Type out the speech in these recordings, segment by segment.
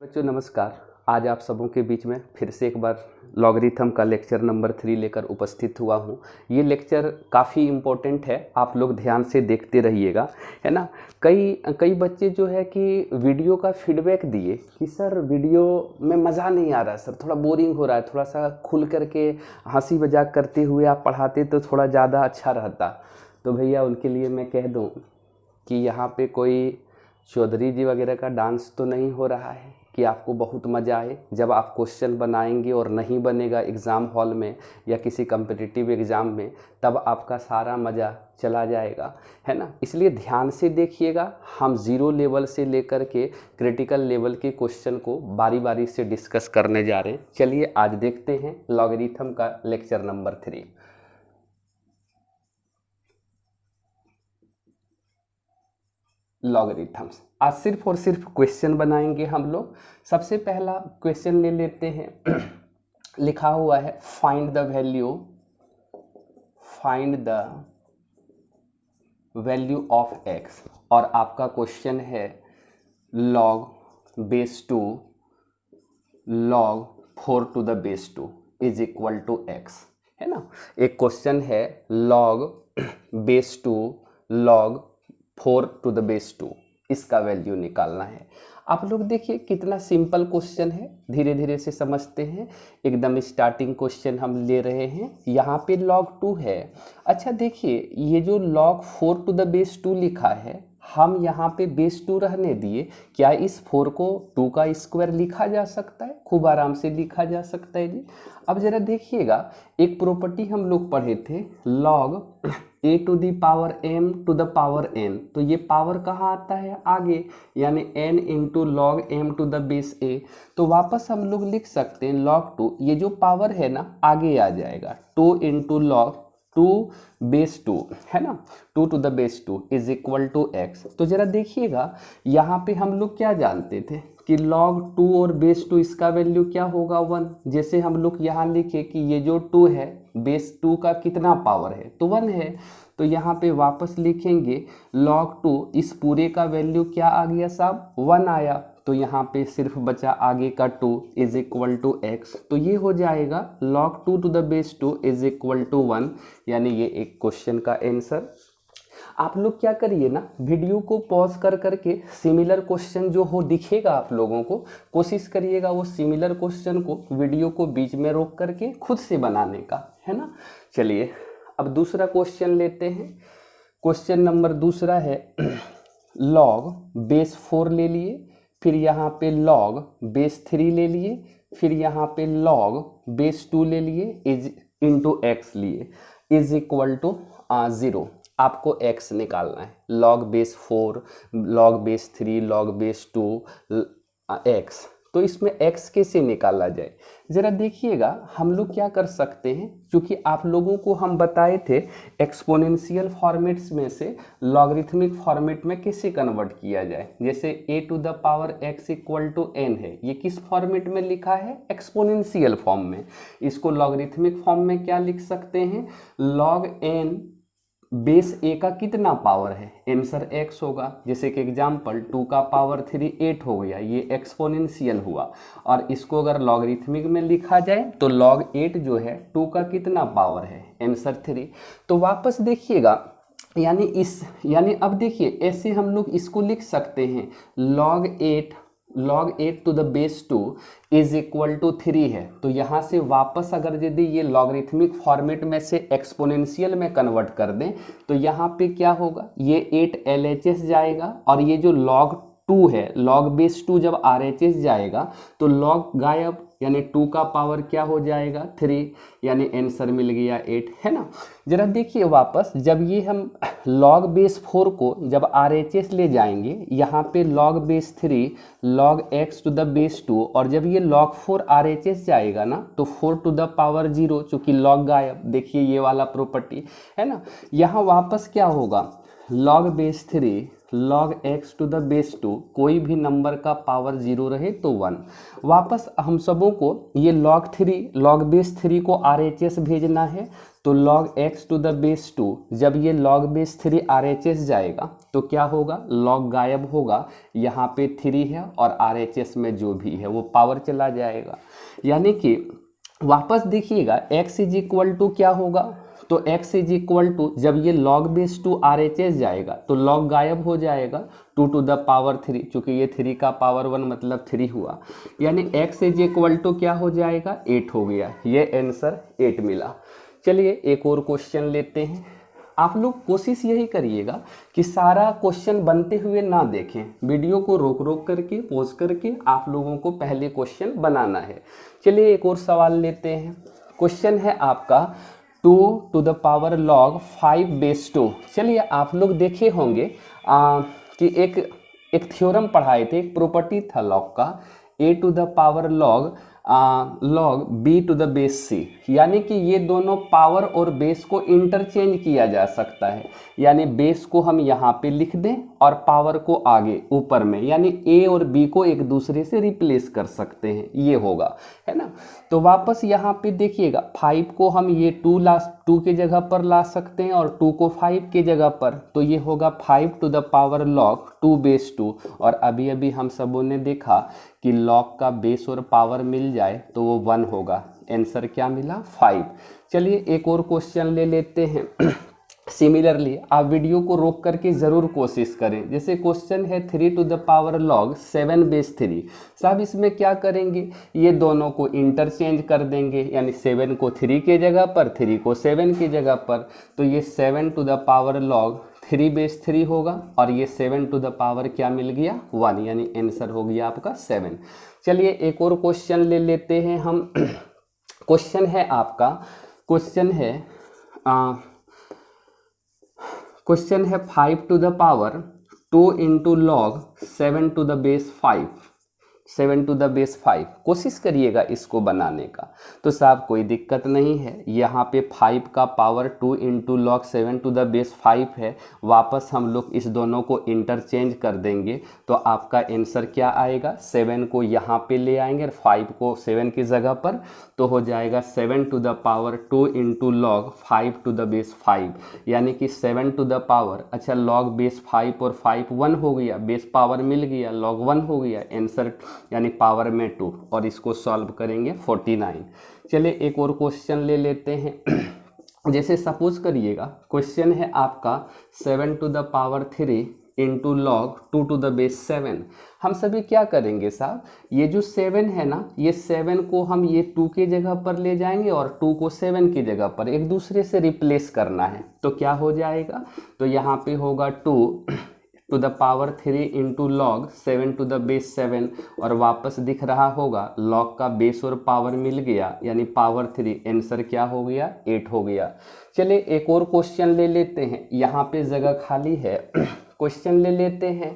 बच्चों नमस्कार। आज आप सबों के बीच में फिर से एक बार लॉगरिथम का लेक्चर नंबर 3 लेकर उपस्थित हुआ हूँ। ये लेक्चर काफ़ी इम्पोर्टेंट है, आप लोग ध्यान से देखते रहिएगा, है ना। कई बच्चे जो है कि वीडियो का फीडबैक दिए कि सर वीडियो में मज़ा नहीं आ रहा, सर थोड़ा बोरिंग हो रहा है, थोड़ा सा खुल करके हंसी मजाक करते हुए आप पढ़ाते तो थोड़ा ज़्यादा अच्छा रहता। तो भैया उनके लिए मैं कह दूँ कि यहाँ पे कोई चौधरी जी वगैरह का डांस तो नहीं हो रहा है कि आपको बहुत मज़ा आए। जब आप क्वेश्चन बनाएंगे और नहीं बनेगा एग्ज़ाम हॉल में या किसी कम्पिटिटिव एग्ज़ाम में, तब आपका सारा मज़ा चला जाएगा, है ना। इसलिए ध्यान से देखिएगा। हम ज़ीरो लेवल से लेकर के क्रिटिकल लेवल के क्वेश्चन को बारी बारी से डिस्कस करने जा रहे हैं। चलिए आज देखते हैं लॉगरिथम का लेक्चर नंबर 3। लॉगरिथम्स आज सिर्फ और सिर्फ क्वेश्चन बनाएंगे हम लोग। सबसे पहला क्वेश्चन ले लेते हैं। लिखा हुआ है find the value of x, और आपका क्वेश्चन है log base 2 log 4 to the base 2 is equal to x, है ना। एक क्वेश्चन है log base 2 log 4 to the base 2, इसका वैल्यू निकालना है। आप लोग देखिए कितना सिंपल क्वेश्चन है, धीरे धीरे से समझते हैं। एकदम स्टार्टिंग क्वेश्चन हम ले रहे हैं। यहाँ पे log 2 है। अच्छा देखिए, ये जो log 4 to the base 2 लिखा है, हम यहाँ पे बेस 2 रहने दिए। क्या इस 4 को 2 का स्क्वायर लिखा जा सकता है? खूब आराम से लिखा जा सकता है जी। अब जरा देखिएगा, एक प्रॉपर्टी हम लोग पढ़े थे, log a to the power m to the power n। तो ये पावर कहाँ आता है? आगे, यानी n into log m to the base a। तो वापस हम लोग लिख सकते हैं log 2, ये जो पावर है ना आगे आ जाएगा, 2 इंटू लॉग 2 बेस 2, है ना, 2 to the base 2 is equal to x. तो जरा देखिएगा, यहाँ पे हम लोग क्या जानते थे कि log 2 और बेस 2 इसका वैल्यू क्या होगा? 1। जैसे हम लोग यहाँ लिखे कि ये जो 2 है बेस 2 का कितना पावर है? तो 1 है। तो यहाँ पे वापस लिखेंगे log 2, इस पूरे का वैल्यू क्या आ गया साहब? 1 आया। तो यहाँ पे सिर्फ बचा आगे का 2 इज इक्वल टू एक्स। तो ये हो जाएगा log 2 to the base 2 is equal to 1, यानी ये एक क्वेश्चन का आंसर। आप लोग क्या करिए ना, वीडियो को पॉज कर करके सिमिलर क्वेश्चन जो हो दिखेगा आप लोगों को, कोशिश करिएगा वो सिमिलर क्वेश्चन को वीडियो को बीच में रोक करके खुद से बनाने का, है ना। चलिए अब दूसरा क्वेश्चन लेते हैं। क्वेश्चन नंबर दूसरा है log बेस 4 ले लिए, फिर यहाँ पे log बेस 3 ले लिए, फिर यहाँ पे log बेस 2 ले लिए, इज इंटू एक्स लिए, इज इक्वल टू 0। आपको x निकालना है। log base 4, log base 3, log base 2, x। तो इसमें x कैसे निकाला जाए? ज़रा देखिएगा, हम लोग क्या कर सकते हैं, क्योंकि आप लोगों को हम बताए थे एक्सपोनेंशियल फॉर्मेट्स में से लॉगरिथमिक फॉर्मेट में कैसे कन्वर्ट किया जाए। जैसे a to the power x equal to n है, ये किस फॉर्मेट में लिखा है? एक्सपोनेंशियल फॉर्म में। इसको लॉगरिथमिक फॉर्म में क्या लिख सकते हैं? log n बेस a का कितना पावर है? आंसर x होगा। जैसे कि एग्जाम्पल 2 का पावर 3 8 हो गया, ये एक्सपोनेंशियल हुआ। और इसको अगर लॉगरिथमिक में लिखा जाए तो log 8 जो है 2 का कितना पावर है? आंसर 3। तो वापस देखिएगा, यानी अब देखिए ऐसे हम लोग इसको लिख सकते हैं, log 8 to the base 2 is equal to 3 है। तो यहाँ से वापस अगर यदि ये लॉगरिथमिक फॉर्मेट में से एक्सपोनेंशियल में कन्वर्ट कर दें तो यहाँ पे क्या होगा? ये 8 LHS जाएगा, और ये जो log 2 है, log बेस 2 जब RHS जाएगा तो log गायब, यानी 2 का पावर क्या हो जाएगा? 3, यानी आंसर मिल गया 8, है ना। जरा देखिए वापस, जब ये हम log बेस 4 को जब RHS ले जाएंगे, यहाँ पे log base 3 log x to the base 2, और जब ये log 4 RHS जाएगा ना तो 4 टू द पावर 0, चूँकि log गायब। देखिए ये वाला प्रॉपर्टी, है ना। यहाँ वापस क्या होगा? log base 3 log x to the base 2, कोई भी नंबर का पावर 0 रहे तो 1। वापस हम सबों को ये log बेस 3 को RHS भेजना है, तो log x to the base 2, जब ये log बेस 3 RHS जाएगा तो क्या होगा, log गायब होगा, यहाँ पे 3 है और RHS में जो भी है वो पावर चला जाएगा। यानी कि वापस देखिएगा x इज इक्वल टू क्या होगा, तो x इज इक्वल टू जब ये log बेस 2 RHS जाएगा तो log गायब हो जाएगा 2 टू द पावर 3, चूँकि ये 3 का पावर 1 मतलब 3 हुआ, यानी x इज इक्वल टू क्या हो जाएगा, 8 हो गया। ये आंसर 8 मिला। चलिए एक और क्वेश्चन लेते हैं। आप लोग कोशिश यही करिएगा कि सारा क्वेश्चन बनते हुए ना देखें, वीडियो को रोक रोक करके पॉज करके आप लोगों को पहले क्वेश्चन बनाना है। चलिए एक और सवाल लेते हैं। क्वेश्चन है आपका 2 to the power log 5 base 2। चलिए आप लोग देखे होंगे कि एक थ्योरम पढ़ाए थे, एक प्रॉपर्टी था लॉग का, a to the power log b to the base c, यानी कि ये दोनों पावर और बेस को इंटरचेंज किया जा सकता है। यानी बेस को हम यहाँ पे लिख दें और पावर को आगे ऊपर में, यानी a और b को एक दूसरे से रिप्लेस कर सकते हैं, ये होगा, है ना। तो वापस यहाँ पे देखिएगा 5 को हम ये 2 के जगह पर ला सकते हैं और 2 को 5 के जगह पर, तो ये होगा 5 to the power log 2 base 2। और अभी अभी हम सबों ने देखा कि log का बेस और पावर मिल जाए तो वो 1 होगा। आंसर क्या मिला, 5। चलिए एक और क्वेश्चन ले लेते हैं। सिमिलरली आप वीडियो को रोक करके ज़रूर कोशिश करें। जैसे क्वेश्चन है 3 to the power log 7 base 3। साहब इसमें क्या करेंगे, ये दोनों को इंटरचेंज कर देंगे, यानी 7 को 3 के जगह पर, 3 को 7 की जगह पर, तो ये 7 to the power log 3 base 3 होगा और ये 7 टू द पावर क्या मिल गया, 1, यानी आंसर हो गया आपका 7। चलिए एक और क्वेश्चन ले लेते हैं हम। क्वेश्चन है आपका, क्वेश्चन है 5 to the power 2 into log 7 to the base 5, 7 to the base 5। कोशिश करिएगा इसको बनाने का, तो साहब कोई दिक्कत नहीं है। यहाँ पे 5 का power 2 into log 7 to the base 5 है, वापस हम लोग इस दोनों को इंटरचेंज कर देंगे तो आपका आंसर क्या आएगा, 7 को यहाँ पे ले आएंगे और 5 को 7 की जगह पर, तो हो जाएगा 7 to the power 2 into log 5 to the base 5, यानी कि 7 टू द पावर, अच्छा log बेस 5 और 5 1 हो गया, बेस पावर मिल गया, log 1 हो गया, आंसर यानी पावर में 2, और इसको सॉल्व करेंगे 49। चलिए एक और क्वेश्चन ले लेते हैं। जैसे सपोज करिएगा क्वेश्चन है आपका 7 to the power 3 into log 2 to the base 7। हम सभी क्या करेंगे साहब, ये जो 7 है ना, ये 7 को हम ये 2 के जगह पर ले जाएंगे और 2 को 7 की जगह पर एक दूसरे से रिप्लेस करना है, तो क्या हो जाएगा, तो यहाँ पे होगा 2 to the power 3 into log 7 to the base 7, और वापस दिख रहा होगा log का बेस और पावर मिल गया, यानी पावर 3, आंसर क्या हो गया, 8 हो गया। चलिए एक और क्वेश्चन ले लेते हैं, यहाँ पे जगह खाली है। क्वेश्चन ले लेते हैं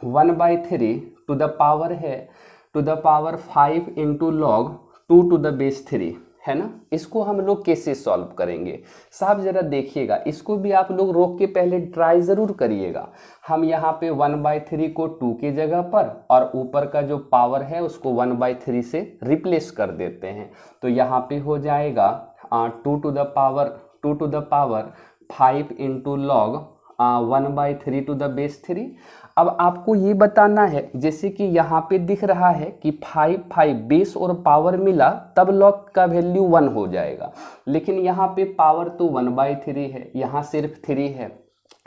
1/3 टू द पावर है, to the power 5 into log 2 to the base 3, है ना। इसको हम लोग कैसे सॉल्व करेंगे साहब, जरा देखिएगा, इसको भी आप लोग रोक के पहले ट्राई ज़रूर करिएगा। हम यहाँ पे 1/3 को 2 की जगह पर और ऊपर का जो पावर है उसको 1/3 से रिप्लेस कर देते हैं, तो यहाँ पे हो जाएगा 2 to the power 5 into log 1/3 to the base 3। अब आपको ये बताना है, जैसे कि यहाँ पे दिख रहा है कि 5 बेस और पावर मिला तब log का वैल्यू 1 हो जाएगा, लेकिन यहाँ पे पावर तो 1/3 है, यहाँ सिर्फ 3 है,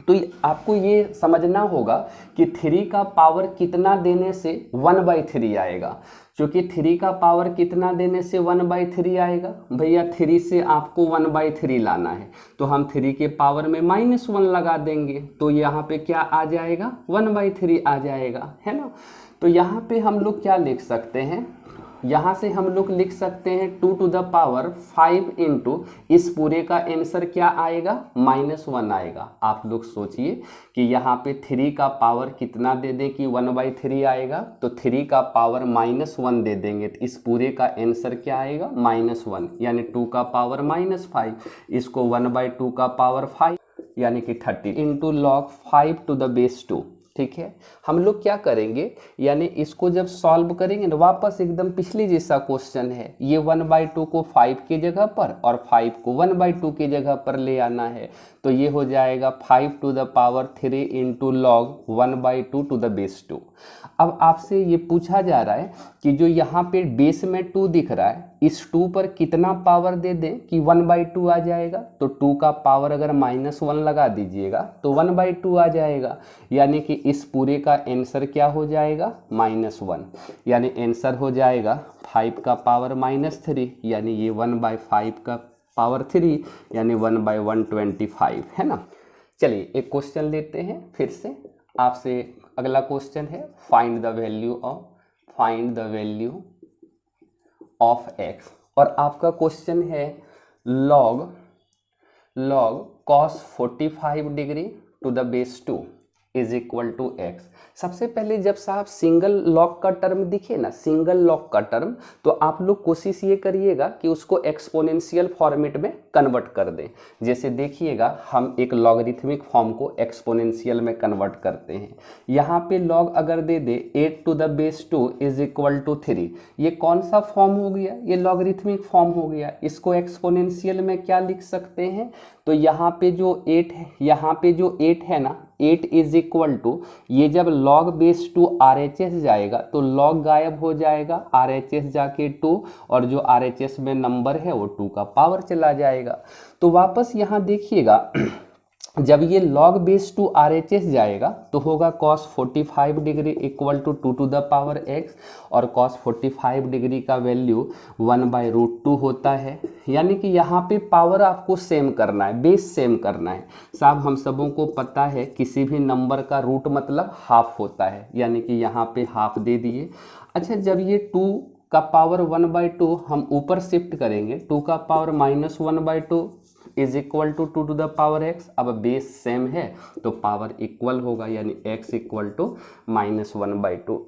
तो आपको ये समझना होगा कि 3 का पावर कितना देने से 1/3 आएगा। क्योंकि 3 का पावर कितना देने से 1/3 आएगा, भैया 3 से आपको 1/3 लाना है, तो हम 3 के पावर में -1 लगा देंगे, तो यहाँ पे क्या आ जाएगा, 1/3 आ जाएगा, है ना। तो यहाँ पे हम लोग क्या लिख सकते हैं, यहाँ से हम लोग लिख सकते हैं 2 टू द पावर 5 इंटू, इस पूरे का आंसर क्या आएगा, -1 आएगा। आप लोग सोचिए कि यहाँ पे 3 का पावर कितना दे दें कि 1/3 आएगा, तो 3 का पावर -1 दे देंगे, तो इस पूरे का आंसर क्या आएगा, -1, यानी 2 का पावर -5, इसको 1/2 का पावर 5, यानी कि 30 into log 5 to the base 2। ठीक है, हम लोग क्या करेंगे, यानी इसको जब सॉल्व करेंगे ना, वापस एकदम पिछले जैसा क्वेश्चन है, ये 1/2 को 5 की जगह पर और 5 को 1/2 की जगह पर ले आना है। तो ये हो जाएगा 5 to the power 3 into log 1/2 to the base 2। अब आपसे ये पूछा जा रहा है कि जो यहाँ पे बेस में 2 दिख रहा है, इस 2 पर कितना पावर दे दें कि 1/2 आ जाएगा। तो 2 का पावर अगर -1 लगा दीजिएगा तो 1/2 आ जाएगा, यानी कि इस पूरे का आंसर क्या हो जाएगा, -1। यानी आंसर हो जाएगा 5 का पावर -3, यानी ये 1/5 का पावर 3, यानी 1/125 है ना। चलिए एक क्वेश्चन लेते हैं फिर से आपसे। अगला क्वेश्चन है find the value of x, और आपका क्वेश्चन है log cos 45 degree to the base 2 is equal to x. सबसे पहले जब साहब सिंगल लॉग का टर्म दिखे ना, सिंगल लॉग का टर्म, तो आप लोग कोशिश ये करिएगा कि उसको एक्सपोनेंशियल फॉर्मेट में कन्वर्ट कर दें। जैसे देखिएगा हम एक लॉगरिथमिक फॉर्म को एक्सपोनेंशियल में कन्वर्ट करते हैं। यहाँ पे लॉग अगर दे दे 8 to the base 2 is equal to 3, ये कौन सा फॉर्म हो गया, ये लॉगरिथमिक फॉर्म हो गया। इसको एक्सपोनेंशियल में क्या लिख सकते हैं, तो यहाँ पे जो 8 है, यहाँ पे जो 8 है ना, 8 इज इक्वल टू, ये जब लॉग बेस 2 RHS जाएगा तो लॉग गायब हो जाएगा, RHS जाके 2, और जो RHS में नंबर है वो 2 का पावर चला जाएगा। तो वापस यहाँ देखिएगा जब ये log बेस 2 RHS जाएगा तो होगा cos 45 degree equal to 2 to the power x, और cos 45 डिग्री का वैल्यू 1/√2 होता है। यानी कि यहाँ पे पावर आपको सेम करना है, बेस सेम करना है। साहब हम सबों को पता है किसी भी नंबर का रूट मतलब हाफ होता है, यानी कि यहाँ पे हाफ दे दिए। अच्छा, जब ये 2 का पावर 1/2 हम ऊपर शिफ्ट करेंगे, 2 का power -1/2 is equal to 2 to the power x। अब बेस सेम है तो पावर इक्वल होगा, यानी x इक्वल टू -1/2।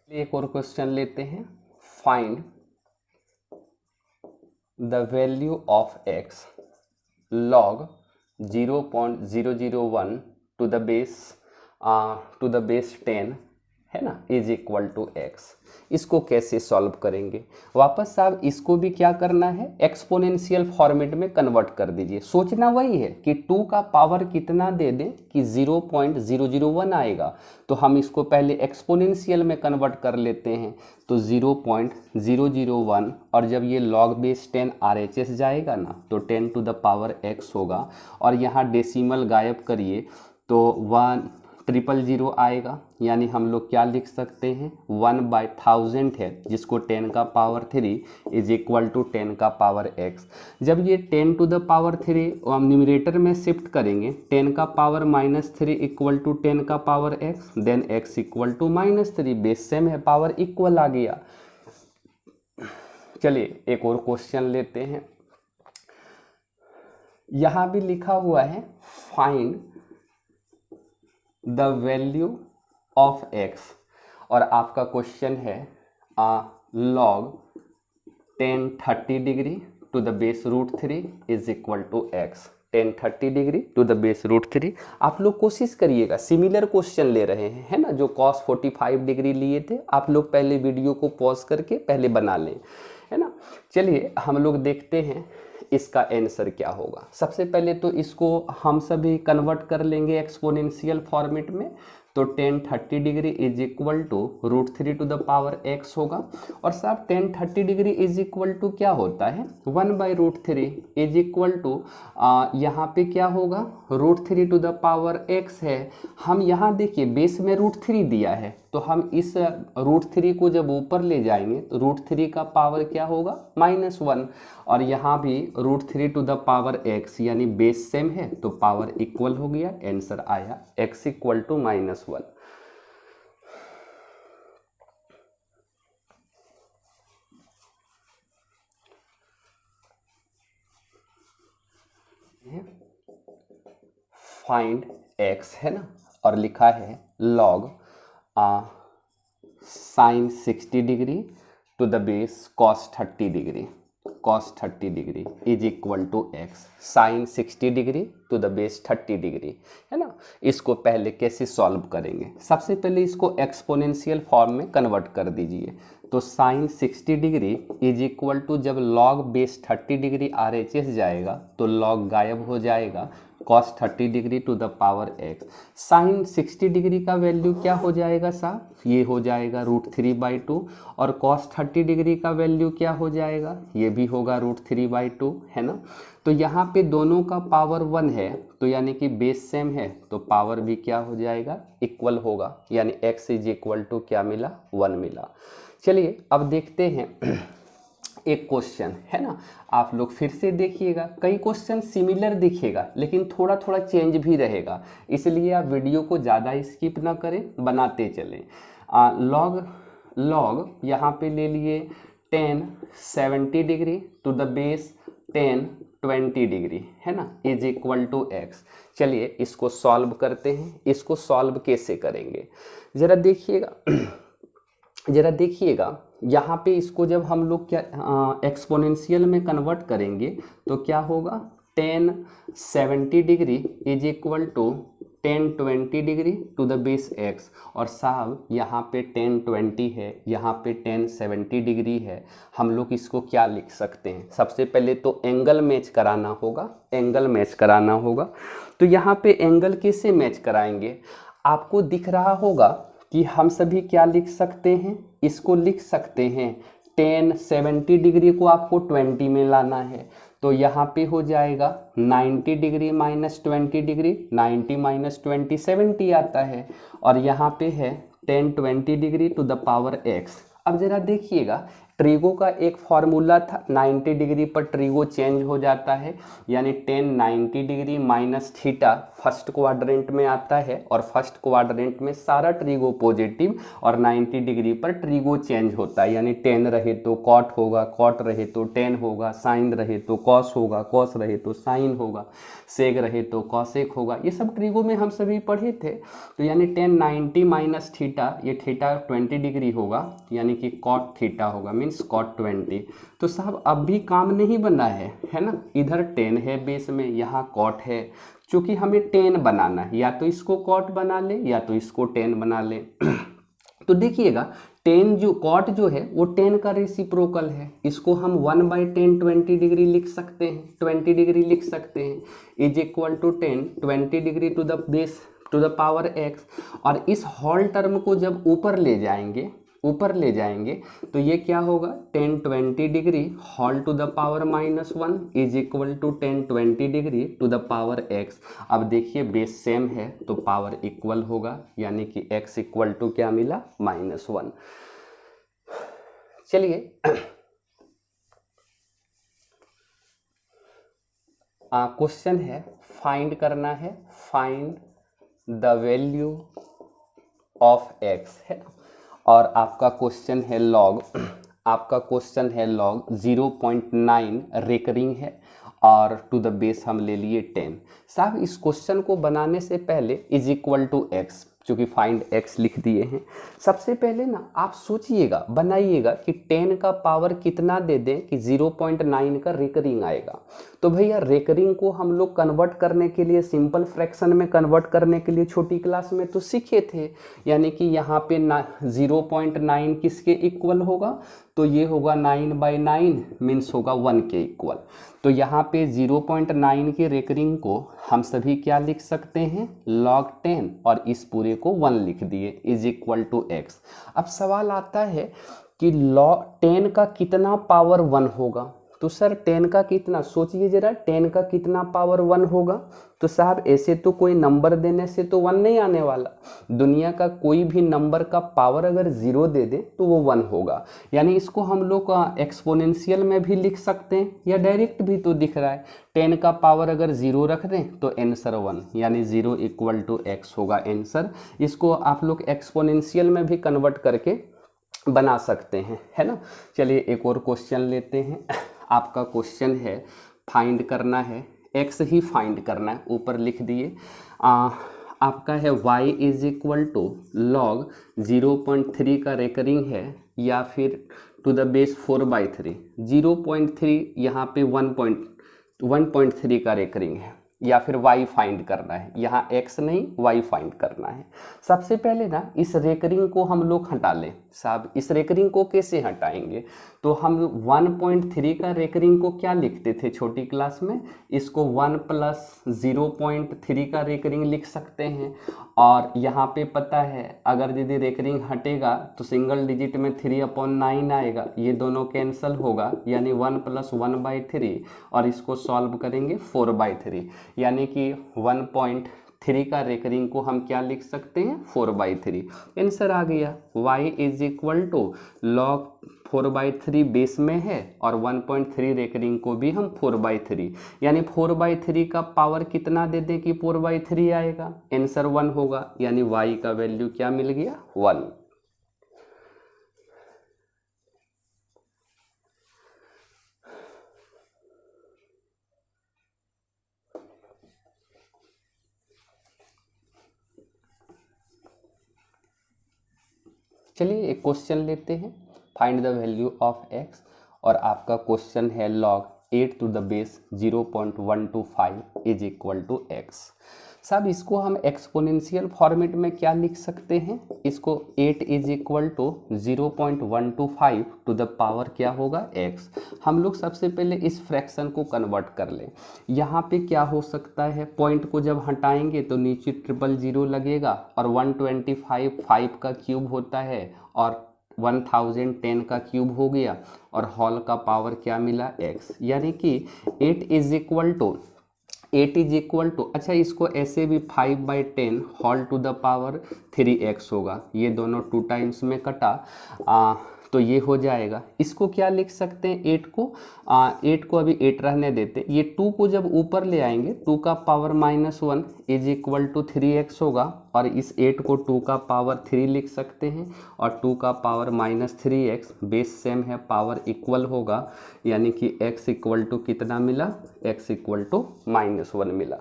एक और क्वेश्चन लेते हैं, find the value of x log 0.001 to the base 10 है ना, इज इक्वल टू एक्स। इसको कैसे सॉल्व करेंगे, वापस साहब इसको भी क्या करना है, एक्सपोनेंशियल फॉर्मेट में कन्वर्ट कर दीजिए। सोचना वही है कि 2 का पावर कितना दे दें कि 0.001 आएगा, तो हम इसको पहले एक्सपोनेंशियल में कन्वर्ट कर लेते हैं। तो 0.001, और जब ये log बेस 10 RHS जाएगा ना तो 10 टू द पावर x होगा, और यहाँ डेसिमल गायब करिए तो 1,000 आएगा। यानी हम लोग क्या लिख सकते हैं, 1/1000 है जिसको 10 का पावर 3 इज इक्वल टू 10 का पावर x। जब ये 10 टू द पावर 3 हम न्यूमरेटर में शिफ्ट करेंगे, 10 का पावर -3 इक्वल टू 10 का power x, then x equal to -3, base same है, पावर इक्वल आ गया। चलिए एक और क्वेश्चन लेते हैं। यहाँ भी लिखा हुआ है find the value of x, और आपका क्वेश्चन है log 1030 degree to the base √3 is equal to x। 1030 degree to the base √3। आप लोग कोशिश करिएगा, सिमिलर क्वेश्चन ले रहे हैं है ना, जो cos 45 डिग्री लिए थे, आप लोग पहले वीडियो को पॉज करके पहले बना लें, है ना। चलिए हम लोग देखते हैं इसका आंसर क्या होगा। सबसे पहले तो इसको हम सभी कन्वर्ट कर लेंगे एक्सपोनेंशियल फॉर्मेट में। तो 1030 degree is equal to √3 to the power x होगा, और साहब 1030 डिग्री इज इक्वल टू क्या होता है, 1/√3 इज इक्वल टू यहाँ पे क्या होगा, √3 टू द पावर x है। हम यहाँ देखिए बेस में √3 दिया है, तो हम इस √3 को जब ऊपर ले जाएंगे तो √3 का पावर क्या होगा, -1, और यहाँ भी √3 टू द पावर x, यानी बेस सेम है तो पावर इक्वल हो गया। आंसर आया x equal to -1। Find x है ना, और लिखा है log sine 60 degree to the base cos 30 degree, cos 30 degree is equal to x, sine 60 degree to the base 30 degree, है ना। इसको पहले कैसे सॉल्व करेंगे, सबसे पहले इसको एक्सपोनेंशियल फॉर्म में कन्वर्ट कर दीजिए। तो sine 60 degree is equal to, जब लॉग बेस 30 डिग्री RHS जाएगा तो लॉग गायब हो जाएगा, cos 30 degree to the power x। Sine 60 degree का वैल्यू क्या हो जाएगा साहब, ये हो जाएगा √3/2, और cos 30 डिग्री का वैल्यू क्या हो जाएगा, ये भी होगा √3/2, है ना। तो यहाँ पे दोनों का पावर 1 है, तो यानी कि बेस सेम है, तो पावर भी क्या हो जाएगा, इक्वल होगा, यानी x इज इक्वल टू क्या मिला, 1 मिला। चलिए अब देखते हैं एक क्वेश्चन, है ना। आप लोग फिर से देखिएगा, कई क्वेश्चन सिमिलर दिखेगा लेकिन थोड़ा थोड़ा चेंज भी रहेगा, इसलिए आप वीडियो को ज़्यादा स्किप ना करें, बनाते चलें। लॉग यहाँ पे ले लिए 10 70 degree to the base 10 20 degree, है ना, इज इक्वल टू एक्स। चलिए इसको सॉल्व करते हैं। इसको सॉल्व कैसे करेंगे, ज़रा देखिएगा यहाँ पे इसको जब हम लोग क्या एक्सपोनेंशियल में कन्वर्ट करेंगे तो क्या होगा, 10 70 degree is equal to 10 20 degree to the base x। और साहब यहाँ पे 10 20 है, यहाँ पे 10 70 डिग्री है, हम लोग इसको क्या लिख सकते हैं, सबसे पहले तो एंगल मैच कराना होगा, एंगल मैच कराना होगा। तो यहाँ पे एंगल कैसे मैच कराएंगे, आपको दिख रहा होगा कि हम सभी क्या लिख सकते हैं, इसको लिख सकते हैं 10 70 डिग्री को आपको 20 में लाना है, तो यहाँ पे हो जाएगा 90 डिग्री माइनस 20 डिग्री, 90 माइनस 20 70 आता है, और यहाँ पे है 10 20 degree to the power x। अब जरा देखिएगा, ट्रिगो का एक फॉर्मूला था, 90 डिग्री पर ट्रिगो चेंज हो जाता है, यानी 10 90 degree minus theta first quadrant में आता है, और फर्स्ट क्वाड्रेंट में सारा ट्रिगो पॉजिटिव, और 90 डिग्री पर ट्रिगो चेंज होता है, यानी 10 रहे तो कॉट होगा, कॉट रहे तो 10 होगा, साइन रहे तो कॉस होगा, कॉस रहे तो साइन होगा, सेग रहे तो कॉसेक होगा। ये सब ट्रिगो में हम सभी पढ़े थे। तो यानी 10 90 माइनस थीटा, ये थीटा 20 डिग्री होगा, यानी कि कॉट थीटा होगा, मीन्स कॉट 20। तो साहब अब भी काम नहीं बना है ना, इधर 10 है बेस में, यहाँ कॉट है, क्योंकि हमें 10 बनाना है, या तो इसको कॉट बना ले या तो इसको 10 बना ले। तो देखिएगा 10 जो कॉट जो है वो 10 का रेसिप्रोकल है, इसको हम 1/10 20 डिग्री लिख सकते हैं, 20 डिग्री लिख सकते हैं, is equal to 10 20 degree to the base to the power x। और इस होल टर्म को जब ऊपर ले जाएंगे तो ये क्या होगा, 10 20 degree whole to the power -1 is equal to 10 20 degree to the power x। अब देखिए बेस सेम है तो पावर इक्वल होगा, यानी कि x इक्वल टू क्या मिला, -1। चलिए क्वेश्चन है, फाइंड करना है, find the value of x, है ना। और आपका क्वेश्चन है लॉग, आपका क्वेश्चन है लॉग 0.9 रिकरिंग है, और टू द बेस हम ले लिए 10। साहब इस क्वेश्चन को बनाने से पहले इज इक्वल टू एक्स, चूँकि फाइंड x लिख दिए हैं, सबसे पहले ना आप सोचिएगा, बनाइएगा कि 10 का पावर कितना दे दें कि 0.9 का रिकरिंग आएगा। तो भैया रिकरिंग को हम लोग कन्वर्ट करने के लिए, सिंपल फ्रैक्शन में कन्वर्ट करने के लिए छोटी क्लास में तो सीखे थे, यानी कि यहाँ पे 0.9 किसके इक्वल होगा, तो ये होगा 9/9 मीन्स होगा 1 के इक्वल। तो यहाँ पे 0.9 के रेकरिंग को हम सभी क्या लिख सकते हैं, log 10, और इस पूरे को 1 लिख दिए, इज इक्वल टू x। अब सवाल आता है कि log 10 का कितना पावर 1 होगा, तो सर 10 का कितना, सोचिए जरा 10 का कितना पावर 1 होगा। तो साहब ऐसे तो कोई नंबर देने से तो 1 नहीं आने वाला, दुनिया का कोई भी नंबर का पावर अगर 0 दे दे तो वो 1 होगा, यानी इसको हम लोग एक्सपोनेंशियल में भी लिख सकते हैं, या डायरेक्ट भी तो दिख रहा है, 10 का पावर अगर 0 रख दें तो आंसर 1, यानी 0 इक्वल टू x होगा आंसर। इसको आप लोग एक्सपोनेंशियल में भी कन्वर्ट करके बना सकते हैं, है ना। चलिए एक और क्वेश्चन लेते हैं। आपका क्वेश्चन है, फाइंड करना है x ही फाइंड करना है, ऊपर लिख दिए आपका है y is equal to log 0.3 का रेकरिंग है या फिर टू द बेस 4/3। 0.3 यहाँ पे 1.3 का रेकरिंग है या फिर y फाइंड करना है, यहाँ x नहीं y फाइंड करना है। सबसे पहले ना इस रेकरिंग को हम लोग हटा लें। साहब इस रेकरिंग को कैसे हटाएंगे? तो हम 1.3 का रेकरिंग को क्या लिखते थे छोटी क्लास में? इसको 1 प्लस 0.3 का रेकरिंग लिख सकते हैं। और यहाँ पे पता है अगर यदि रेकरिंग हटेगा तो सिंगल डिजिट में 3/9 आएगा, ये दोनों कैंसिल होगा यानी 1 + 1/3 और इसको सॉल्व करेंगे 4/3 यानी कि 1.3 का रेकरिंग को हम क्या लिख सकते हैं? 4/3। आंसर आ गया। y is equal to log 4/3 base में है और 1.3 रेकरिंग को भी हम 4/3 यानी 4/3 का पावर कितना दे दें कि 4/3 आएगा? आंसर 1 होगा यानी y का वैल्यू क्या मिल गया? 1। चलिए एक क्वेश्चन लेते हैं, find the value of x और आपका क्वेश्चन है log 8 to the base 0.125 is equal to x। साहब इसको हम एक्सपोनेंशियल फॉर्मेट में क्या लिख सकते हैं? इसको 8 is equal to 0.125 to the power क्या होगा? x। हम लोग सबसे पहले इस फ्रैक्शन को कन्वर्ट कर लें। यहाँ पे क्या हो सकता है, पॉइंट को जब हटाएंगे तो नीचे 000 लगेगा और 125 5 का क्यूब होता है और 1010 का क्यूब हो गया और हॉल का पावर क्या मिला? x। यानी कि 8 इज इक्वल टू अच्छा इसको ऐसे भी 5/10 whole to the power 3x होगा। ये दोनों 2 टाइम्स में कटा तो ये हो जाएगा। इसको क्या लिख सकते हैं? 8 को अभी 8 रहने देते, ये 2 को जब ऊपर ले आएंगे 2 का power -1 is equal to 3x होगा और इस 8 को 2 का पावर 3 लिख सकते हैं और 2 का पावर -3x बेस सेम है, पावर इक्वल होगा यानी कि x इक्वल टू कितना मिला? x इक्वल टू -1 मिला।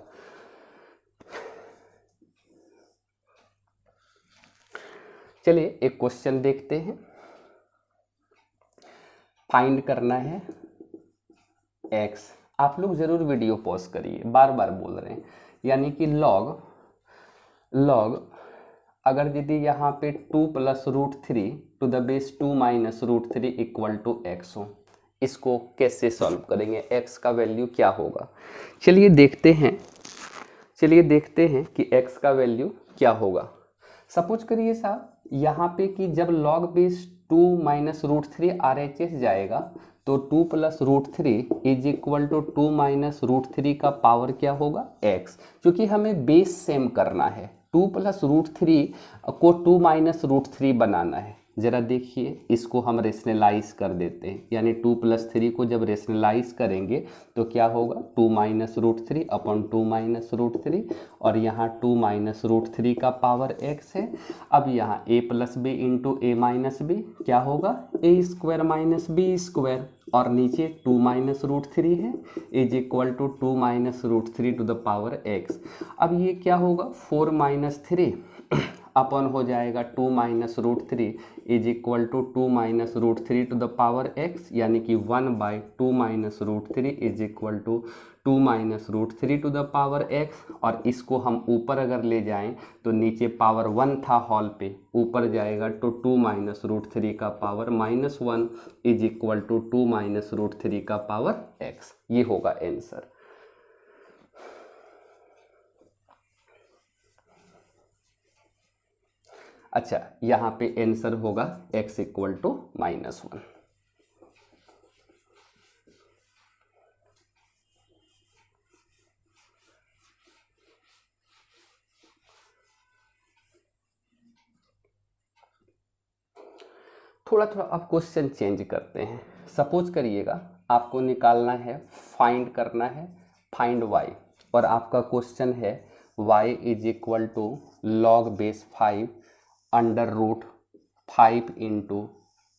चलिए एक क्वेश्चन देखते हैं। फाइंड करना है x। आप लोग जरूर वीडियो पॉज करिए, बार बार बोल रहे हैं। यानी कि लॉग अगर यदि यहाँ पे 2 + √3 to the base 2 - √3 equal to x हो, इसको कैसे सॉल्व करेंगे? x का वैल्यू क्या होगा? चलिए देखते हैं कि x का वैल्यू क्या होगा। सपोज करिए साहब यहाँ पे कि जब log बेस 2 - √3 RHS जाएगा तो 2 + √3 इज इक्वल टू 2 - √3 का पावर क्या होगा? x। क्योंकि हमें बेस सेम करना है, 2 + √3 को 2 - √3 बनाना है। ज़रा देखिए इसको हम रेशनलाइज कर देते हैं, यानी 2 + 3 को जब रेशनलाइज करेंगे तो क्या होगा? 2 - √3 अपॉन 2 - √3 और यहाँ 2 - √3 का पावर x है। अब यहाँ a + b into a - b क्या होगा? a² - b² और नीचे 2 - √3 है is equal to 2 - √3 to the power x। अब ये क्या होगा? 4 - 3 अपन हो जाएगा 2 - √3 is equal to 2 - √3 to the power x यानी कि 1/2 - √3 is equal to 2 - √3 to the power x। और इसको हम ऊपर अगर ले जाएं तो नीचे पावर 1 था हॉल पे, ऊपर जाएगा तो 2 - √3 का पावर -1 इज इक्वल टू 2 - √3 का पावर x। ये होगा आंसर। अच्छा यहाँ पे आंसर होगा x इक्वल टू -1। थोड़ा थोड़ा अब क्वेश्चन चेंज करते हैं। सपोज करिएगा आपको निकालना है, फाइंड करना है फाइंड y और आपका क्वेश्चन है y is equal to log base 5 √5 into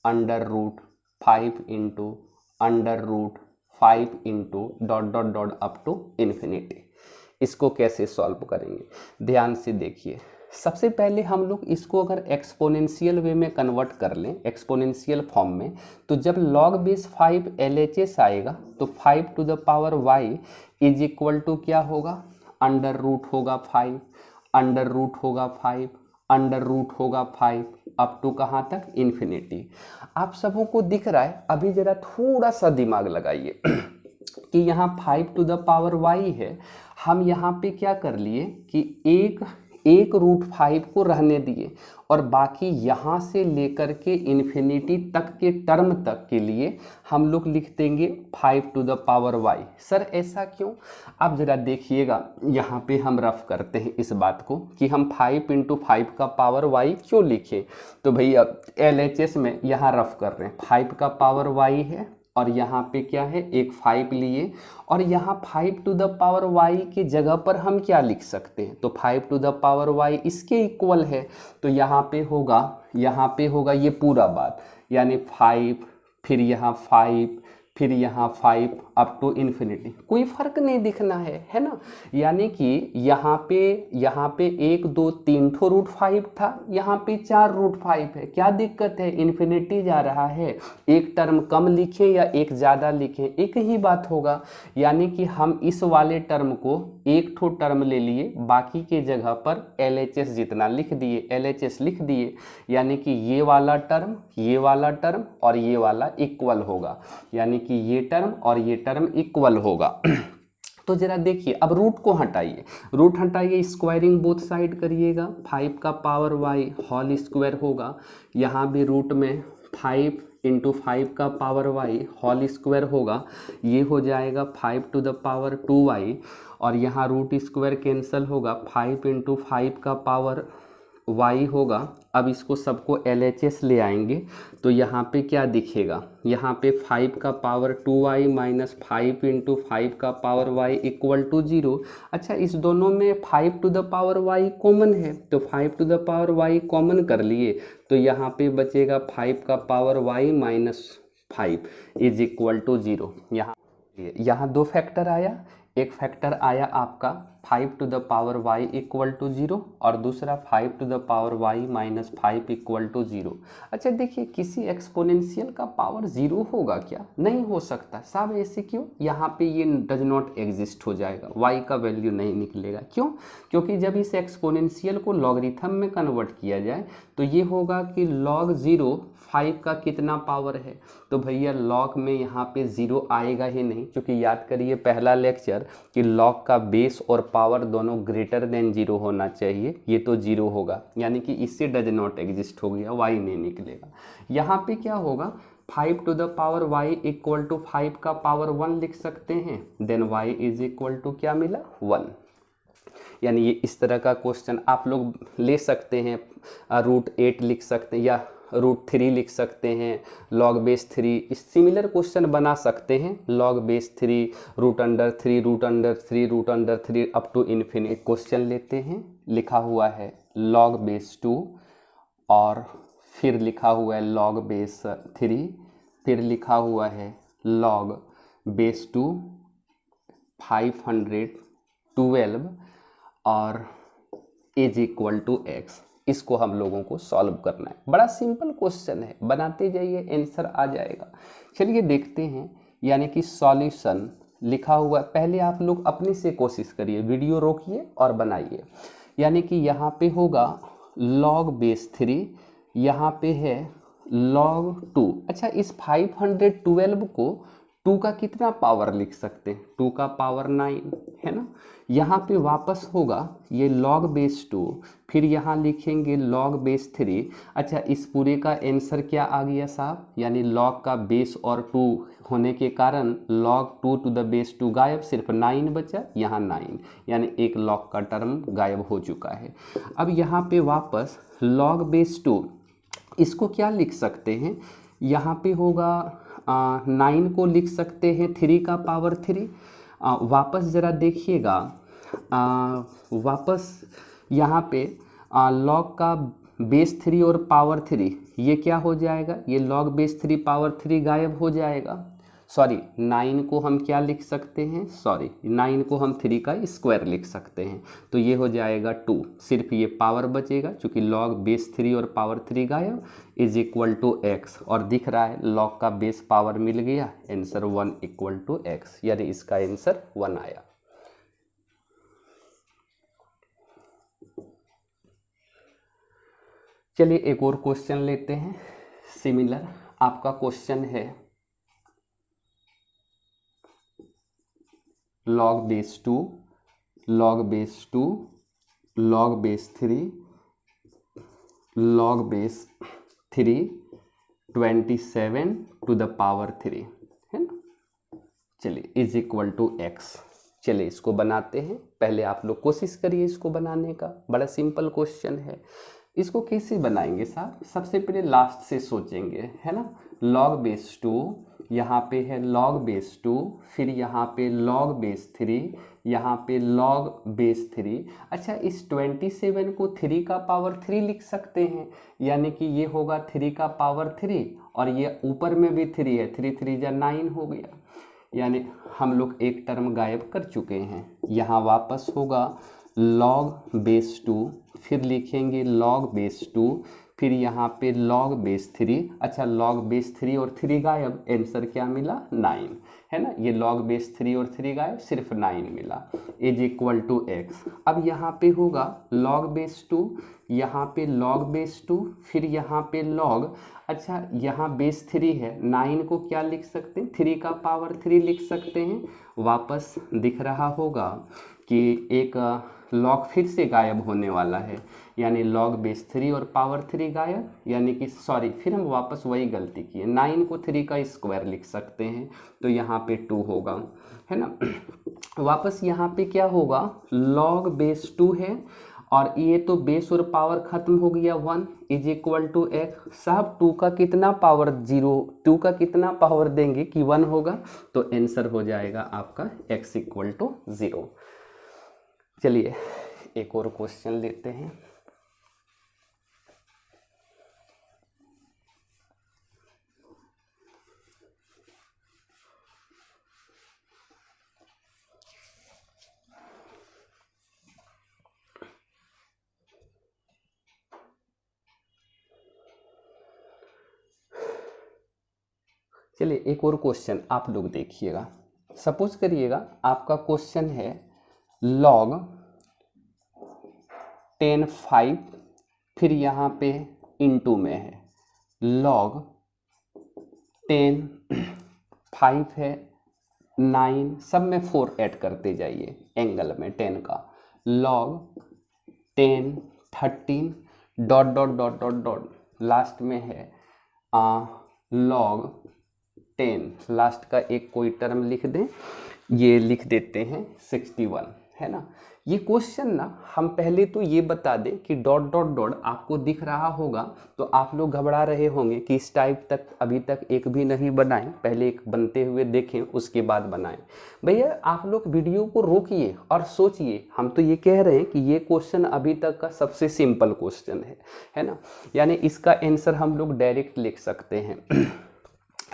√5 into √5 into dot dot dot up to infinity. इसको कैसे सॉल्व करेंगे, ध्यान से देखिए। सबसे पहले हम लोग इसको अगर एक्सपोनेंशियल वे में कन्वर्ट कर लें, एक्सपोनेंशियल फॉर्म में, तो जब log बेस 5 LHS आएगा तो 5 to the power y is equal to क्या होगा, अंडर रूट होगा 5, अंडर रूट होगा 5, अंडर रूट होगा 5 अप टू कहाँ तक, इन्फिनिटी। आप सबों को दिख रहा है? अभी जरा थोड़ा सा दिमाग लगाइए कि यहाँ 5 टू द पावर y है, हम यहाँ पे क्या कर लिए कि एक रूट 5 को रहने दिए और बाकी यहाँ से लेकर के इन्फिनिटी तक के टर्म तक के लिए हम लोग लिख देंगे 5 to the power y। Sir ऐसा क्यों? आप ज़रा देखिएगा, यहाँ पे हम रफ करते हैं इस बात को कि हम 5 इंटू 5 का पावर y क्यों लिखें। तो भैया LHS में यहाँ रफ कर रहे हैं, 5 का पावर y है और यहाँ पे क्या है, एक 5 लिए और यहाँ 5 टू द पावर y की जगह पर हम क्या लिख सकते हैं, तो 5 टू द पावर y इसके इक्वल है। तो यहाँ पे होगा ये पूरा बात, यानी 5, फिर यहाँ 5, फिर यहाँ 5 अप टू इन्फिनिटी। कोई फर्क नहीं दिखना है ना। यानी कि यहाँ पे 1 2 3 ठो रूट 5 था, यहाँ पे 4 रूट 5 है। क्या दिक्कत है, इन्फिनिटी जा रहा है, एक टर्म कम लिखें या एक ज़्यादा लिखें, एक ही बात होगा। यानी कि हम इस वाले टर्म को एक ठो टर्म ले लिए, बाकी के जगह पर LHS जितना लिख दिए, LHS लिख दिए, यानी कि ये वाला टर्म और ये वाला इक्वल होगा, यानी कि ये टर्म और ये टर्म इक्वल होगा। तो जरा देखिए, अब रूट को हटाइए, स्क्वायरिंग बोथ साइड करिएगा, 5 का पावर y होल स्क्वायर होगा, यहाँ भी रूट में 5 इंटू 5 का पावर y होल स्क्वायर होगा, ये हो जाएगा 5 टू द पावर 2y और यहाँ रूट स्क्वायर कैंसिल होगा, 5 इंटू 5 का पावर y होगा। अब इसको सबको LHS ले आएंगे तो यहाँ पे क्या दिखेगा, यहाँ पे 5 का पावर 2y माइनस 5 इंटू 5 का पावर y इक्वल टू 0। अच्छा, इस दोनों में 5 to the power y common है, तो 5 to the power y common कर लिए तो यहाँ पे बचेगा 5 का power y minus 5 is equal to 0। यहाँ दो फैक्टर आया, एक फैक्टर आया आपका 5 to the power y equal to 0 और दूसरा 5 to the power y minus 5 equal to 0। अच्छा देखिए, किसी एक्सपोनेंशियल का पावर 0 होगा क्या? नहीं हो सकता साहब। ऐसे क्यों? यहाँ पे ये डज नॉट एग्जिस्ट हो जाएगा, y का वैल्यू नहीं निकलेगा। क्यों? क्योंकि जब इस एक्सपोनेंशियल को लॉगरिथम में कन्वर्ट किया जाए तो ये होगा कि log 0 5 का कितना पावर है, तो भैया log में यहाँ पे 0 आएगा ही नहीं, क्योंकि याद करिए पहला लेक्चर कि log का बेस और पावर दोनों ग्रेटर देन 0 होना चाहिए, ये तो 0 होगा, यानी कि इससे डज नॉट एग्जिस्ट हो गया, y नहीं निकलेगा। यहाँ पे क्या होगा, 5 to the power y equal to 5 का पावर 1 लिख सकते हैं, then y is equal to क्या मिला, 1। यानी ये इस तरह का क्वेश्चन आप लोग ले सकते हैं, √8 लिख सकते हैं या √3 लिख सकते हैं, log बेस 3 इस सिमिलर क्वेश्चन बना सकते हैं, log base 3 √3 √3 up to infinite. Question लेते हैं, लिखा हुआ है log बेस 2 और फिर लिखा हुआ है log बेस 3, फिर लिखा हुआ है log बेस 2 512 और इज इक्वल टू x। इसको हम लोगों को सॉल्व करना है। बड़ा सिंपल क्वेश्चन है, बनाते जाइए आंसर आ जाएगा। चलिए देखते हैं, यानी कि सॉल्यूशन लिखा हुआ है। पहले आप लोग अपने से कोशिश करिए, वीडियो रोकिए और बनाइए। यानी कि यहाँ पे होगा log बेस 3, यहाँ पे है log 2। अच्छा, इस 512 को 2 का कितना पावर लिख सकते हैं, 2 का पावर 9 है ना। यहाँ पे वापस होगा ये log बेस 2, फिर यहाँ लिखेंगे log बेस 3। अच्छा, इस पूरे का आंसर क्या आ गया साहब, यानी log का बेस और 2 होने के कारण log 2 टू द बेस 2 गायब, सिर्फ 9 बचा, यहाँ 9, यानी एक log का टर्म गायब हो चुका है। अब यहाँ पे वापस log बेस 2, इसको क्या लिख सकते हैं, यहाँ पे होगा 9 को लिख सकते हैं 3 का पावर 3। वापस ज़रा देखिएगा, वापस यहाँ पे log का बेस 3 और पावर 3, ये क्या हो जाएगा, ये log बेस 3 पावर 3 गायब हो जाएगा। सॉरी 9 को हम क्या लिख सकते हैं, सॉरी 9 को हम 3 का स्क्वायर लिख सकते हैं, तो ये हो जाएगा 2, सिर्फ ये पावर बचेगा क्योंकि लॉग बेस 3 और पावर 3 गायब, इज इक्वल टू एक्स, और दिख रहा है लॉग का बेस पावर मिल गया, आंसर 1 इक्वल टू एक्स, यानी इसका आंसर 1 आया। चलिए एक और क्वेश्चन लेते हैं सिमिलर। आपका क्वेश्चन है log base 2, log base 2, log base 3, log base 3, 27 to the power 3, है ना। चलिए इज इक्वल टू एक्स। चलिए इसको बनाते हैं, पहले आप लोग कोशिश करिए इसको बनाने का, बड़ा सिंपल क्वेश्चन है। इसको कैसे बनाएंगे साहब, सबसे पहले लास्ट से सोचेंगे, है ना। log बेस 2, यहाँ पे है log बेस 2, फिर यहाँ पे log बेस 3, यहाँ पे log बेस 3। अच्छा, इस 27 को 3 का पावर 3 लिख सकते हैं, यानी कि ये होगा 3 का पावर 3, और ये ऊपर में भी 3 है, 3 3 जा 9 हो गया, यानी हम लोग एक टर्म गायब कर चुके हैं। यहाँ वापस होगा log बेस 2, फिर लिखेंगे log बेस 2, फिर यहाँ पे log बेस 3। अच्छा, log बेस 3 और 3 गायब, आंसर क्या मिला, 9, है ना। ये log बेस 3 और 3 गायब, सिर्फ 9 मिला, इज इक्वल टू एक्स। अब यहाँ पे होगा log बेस 2, यहाँ पे log बेस 2, फिर यहाँ पे log, अच्छा यहाँ बेस 3 है, 9 को क्या लिख सकते हैं, 3 का पावर 3 लिख सकते हैं। वापस दिख रहा होगा कि एक log फिर से गायब होने वाला है, यानी log बेस 3 और पावर 3 गायब, यानी कि सॉरी फिर हम वापस वही गलती किए, 9 को 3 का स्क्वायर लिख सकते हैं, तो यहाँ पे 2 होगा, है ना। वापस यहाँ पे क्या होगा, log बेस 2 है, और ये तो बेस और पावर खत्म हो गया, 1 इज इक्वल टू एक्स। साहब 2 का कितना पावर 0, 2 का कितना पावर देंगे कि 1 होगा, तो आंसर हो जाएगा आपका x इक्वल टू 0। चलिए एक और क्वेश्चन लेते हैं। चलिए एक और क्वेश्चन आप लोग देखिएगा। सपोज करिएगा आपका क्वेश्चन है log 10 5, फिर यहाँ पे इनटू में है log 10 5 है, 9, सब में 4 ऐड करते जाइए एंगल में 10 का, log 10 13 dot dot dot dot dot, last में है log 10, लास्ट का एक कोई टर्म लिख दें, ये लिख देते हैं 61, है ना। ये क्वेश्चन ना हम पहले तो ये बता दें कि डॉट डॉट डॉट आपको दिख रहा होगा तो आप लोग घबरा रहे होंगे कि इस टाइप तक अभी तक एक भी नहीं बनाएं, पहले एक बनते हुए देखें उसके बाद बनाएं। भैया आप लोग वीडियो को रोकिए और सोचिए, हम तो ये कह रहे हैं कि ये क्वेश्चन अभी तक का सबसे सिंपल क्वेश्चन है ना, यानी इसका आंसर हम लोग डायरेक्ट लिख सकते हैं।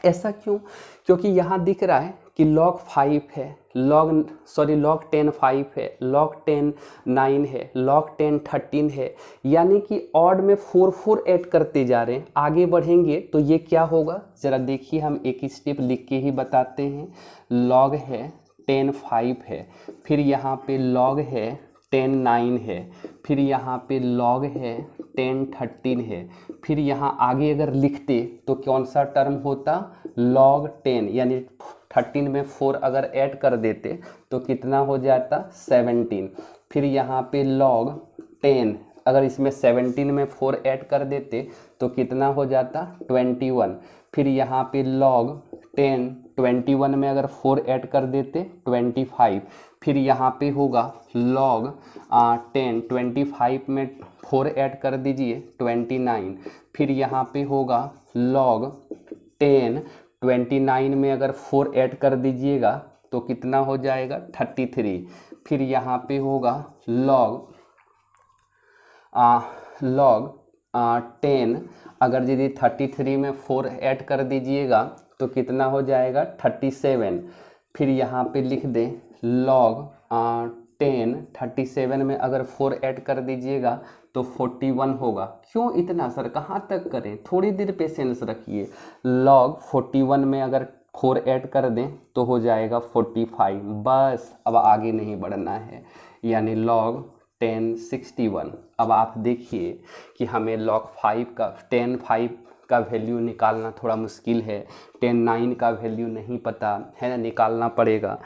ऐसा क्यों, क्योंकि यहाँ दिख रहा है कि log 5 है, log 10 5 है, log 10 9 है, log 10 13 है, यानी कि ऑड में 4 4 ऐड करते जा रहे हैं। आगे बढ़ेंगे तो ये क्या होगा, ज़रा देखिए, हम एक स्टेप लिख के ही बताते हैं। log है 10 5 है, फिर यहाँ पे log है 10 9 है, फिर यहाँ पे log है 10 13 है, फिर यहाँ आगे अगर लिखते तो कौन सा टर्म होता, log 10, यानी 13 में 4 अगर ऐड कर देते तो कितना हो जाता 17, फिर यहाँ पे log 10 अगर इसमें 17 में 4 ऐड कर देते तो कितना हो जाता 21, फिर यहाँ पे log 10 21 में अगर 4 ऐड कर देते 25, फिर यहाँ पे होगा log 10 25 में 4 ऐड कर दीजिए 29, फिर यहाँ पे होगा log 10 29 में अगर 4 ऐड कर दीजिएगा तो कितना हो जाएगा 33, फिर यहाँ पे होगा log 10 अगर यदि 33 में 4 ऐड कर दीजिएगा तो कितना हो जाएगा 37। फिर यहाँ पे लिख दें लॉग 10, 37 में अगर 4 ऐड कर दीजिएगा तो 41 होगा। क्यों इतना सर, कहाँ तक करें, थोड़ी देर पेशेंस रखिए। log 41 में अगर 4 ऐड कर दें तो हो जाएगा 45, बस अब आगे नहीं बढ़ना है। यानी log 10 61। अब आप देखिए कि हमें log 5 का 10 5 का वैल्यू निकालना थोड़ा मुश्किल है, 10 9 का वैल्यू नहीं पता है ना, निकालना पड़ेगा।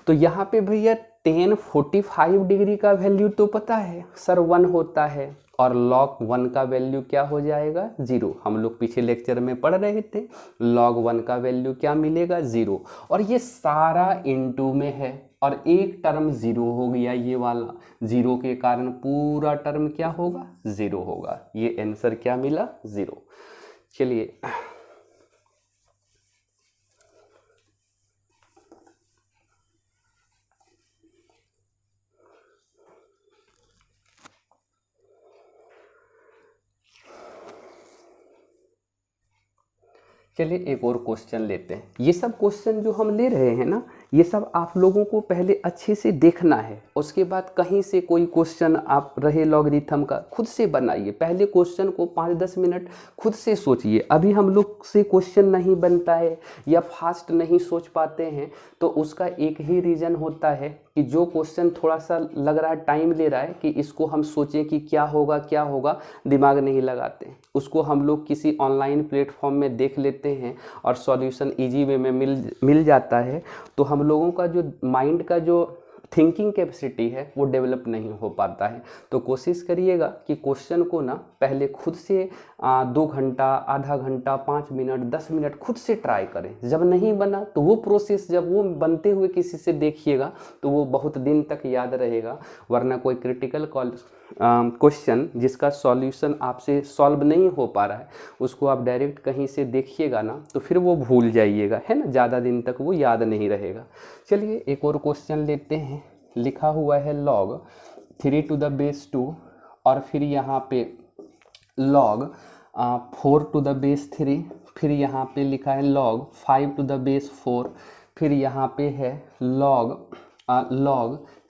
तो यहाँ पे भैया 10 45 डिग्री का वैल्यू तो पता है सर 1 होता है, और log 1 का वैल्यू क्या हो जाएगा 0। हम लोग पीछे लेक्चर में पढ़ रहे थे log 1 का वैल्यू क्या मिलेगा 0, और ये सारा इनटू में है और एक टर्म 0 हो गया, ये वाला 0 के कारण पूरा टर्म क्या होगा 0 होगा। ये आंसर क्या मिला 0। चलिए चलिए एक और क्वेश्चन लेते हैं। ये सब क्वेश्चन जो हम ले रहे हैं ना, ये सब आप लोगों को पहले अच्छे से देखना है, उसके बाद कहीं से कोई क्वेश्चन आप रहे लॉगरिथम का खुद से बनाइए। पहले क्वेश्चन को 5-10 मिनट खुद से सोचिए। अभी हम लोग से क्वेश्चन नहीं बनता है या फास्ट नहीं सोच पाते हैं, तो उसका एक ही रीज़न होता है कि जो क्वेश्चन थोड़ा सा लग रहा है टाइम ले रहा है कि इसको हम सोचें कि क्या होगा, दिमाग नहीं लगाते। उसको हम लोग किसी ऑनलाइन प्लेटफॉर्म में देख लेते हैं और सॉल्यूशन इजी वे में मिल जाता है, तो हम लोगों का जो माइंड का जो थिंकिंग कैपेसिटी है वो डेवलप नहीं हो पाता है। तो कोशिश करिएगा कि क्वेश्चन को ना पहले खुद से 2 घंटा, आधा घंटा, 5 मिनट, 10 मिनट खुद से ट्राई करें। जब नहीं बना तो वो प्रोसेस जब वो बनते हुए किसी से देखिएगा तो वो बहुत दिन तक याद रहेगा। वरना कोई क्रिटिकल क्वेश्चन जिसका सॉल्यूशन आपसे सॉल्व नहीं हो पा रहा है, उसको आप डायरेक्ट कहीं से देखिएगा ना तो फिर वो भूल जाइएगा, है ना, ज़्यादा दिन तक वो याद नहीं रहेगा। चलिए एक और क्वेश्चन लेते हैं। लिखा हुआ है log 3 to the base 2 और फिर यहाँ पे log 4 to the base 3, फिर यहाँ पे लिखा है log 5 to the base 4, फिर यहाँ पे है log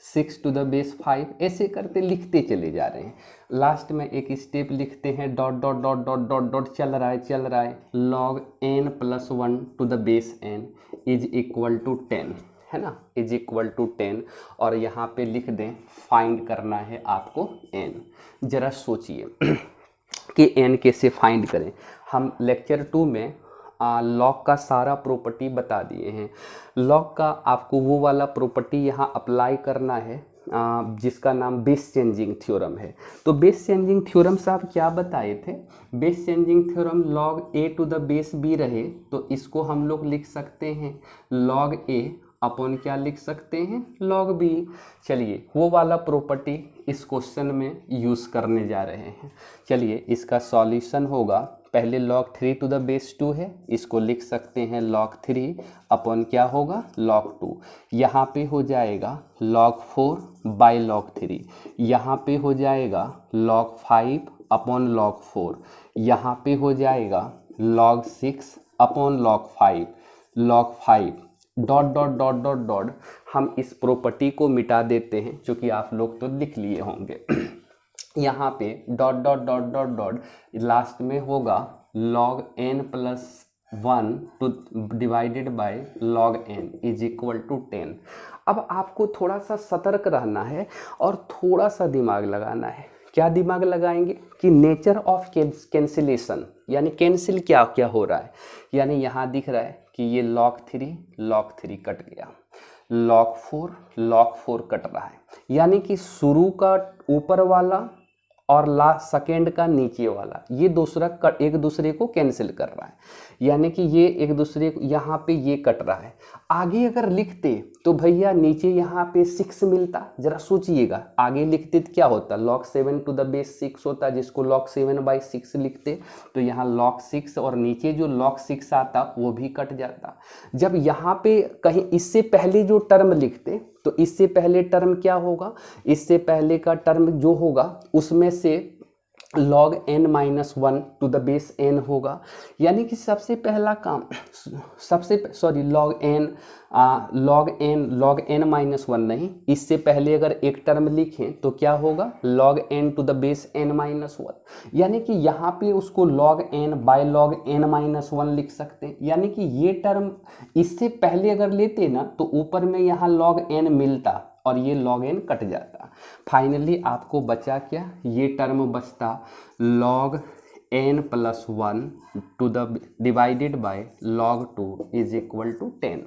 6 to the base 5। ऐसे करते लिखते चले जा रहे हैं। लास्ट में एक स्टेप लिखते हैं dot dot dot dot dot dot चल रहा है log n + 1 to the base n is equal to 10, है ना, इज इक्वल टू 10। और यहाँ पे लिख दें फाइंड करना है आपको n। ज़रा सोचिए कि n कैसे फाइंड करें। हम लेक्चर 2 में लॉग का सारा प्रॉपर्टी बता दिए हैं। लॉग का आपको वो वाला प्रॉपर्टी यहाँ अप्लाई करना है जिसका नाम बेस चेंजिंग थ्योरम है। तो बेस चेंजिंग थ्योरम से आप क्या बताए थे? Base changing theorem log a to the base b रहे तो इसको हम लोग लिख सकते हैं log a अपन क्या लिख सकते हैं log b। चलिए वो वाला प्रॉपर्टी इस क्वेश्चन में यूज़ करने जा रहे हैं। चलिए इसका सॉल्यूशन होगा, पहले log 3 to the base 2 है, इसको लिख सकते हैं log 3 अपन क्या होगा log 2। यहाँ पे हो जाएगा log 4 बाई log 3, यहाँ पे हो जाएगा log 5 अपन log 4, यहाँ पे हो जाएगा log 6 अपन log 5 dot dot dot dot dot. हम इस प्रॉपर्टी को मिटा देते हैं क्योंकि आप लोग तो लिख लिए होंगे। यहाँ पे dot dot dot dot dot last में होगा log n + 1 to divided by log n is equal to 10। अब आपको थोड़ा सा सतर्क रहना है और थोड़ा सा दिमाग लगाना है। क्या दिमाग लगाएंगे कि नेचर ऑफ कैंसिलेशन, यानी कैंसिल क्या क्या हो रहा है। यानी यहाँ दिख रहा है कि ये log 3 कट गया, log 4 कट रहा है, यानी कि शुरू का ऊपर वाला और लास्ट सेकेंड का नीचे वाला ये दूसरा एक दूसरे को कैंसिल कर रहा है, यानी कि ये एक दूसरे को यहाँ पे ये कट रहा है। आगे अगर लिखते तो भैया नीचे यहाँ पे 6 मिलता। जरा सोचिएगा आगे लिखते तो क्या होता, log 7 to the base 6 होता, जिसको log 7/6 लिखते तो यहाँ log 6 और नीचे जो log 6 आता वो भी कट जाता। जब यहाँ पे कहीं इससे पहले जो टर्म लिखते तो इससे पहले टर्म क्या होगा, इससे पहले का टर्म जो होगा उसमें से log n minus one to the base n होगा। यानी कि सबसे पहला काम, log n माइनस वन नहीं, इससे पहले अगर एक टर्म लिखें तो क्या होगा, log n to the base n minus one. यानी कि यहाँ पे उसको log n by log n minus one लिख सकते हैं। यानी कि ये टर्म इससे पहले अगर लेते ना तो ऊपर में यहाँ log n मिलता और ये log n कट जाता। फाइनली आपको बचा क्या, ये टर्म बचता log n plus one to the divided by log 2 is equal to 10।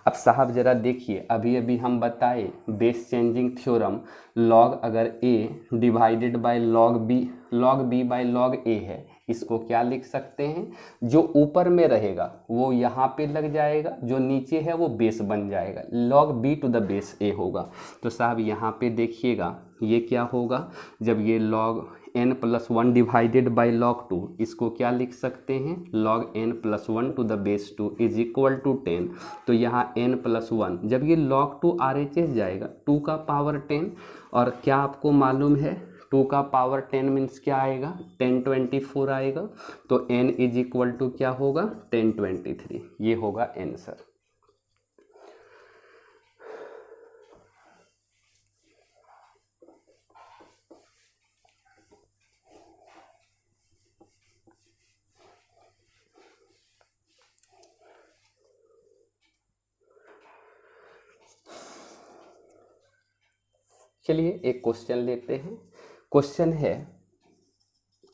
अब साहब जरा देखिए, अभी अभी हम बताए बेस चेंजिंग थ्योरम, log अगर a divided by log b by log a है, इसको क्या लिख सकते हैं, जो ऊपर में रहेगा वो यहाँ पे लग जाएगा, जो नीचे है वो बेस बन जाएगा, log b to the base a होगा। तो साहब यहाँ पे देखिएगा ये क्या होगा, जब ये log n plus one divided by log 2, इसको क्या लिख सकते हैं, log n plus one to the base 2 is equal to 10। तो यहाँ n प्लस वन, जब ये log 2 RHS जाएगा 2 का पावर 10, और क्या आपको मालूम है 2 का पावर 10 मीन्स क्या आएगा, 1024 आएगा। तो n इज इक्वल टू क्या होगा, 1023, ये होगा आंसर। चलिए एक क्वेश्चन लेते हैं। क्वेश्चन है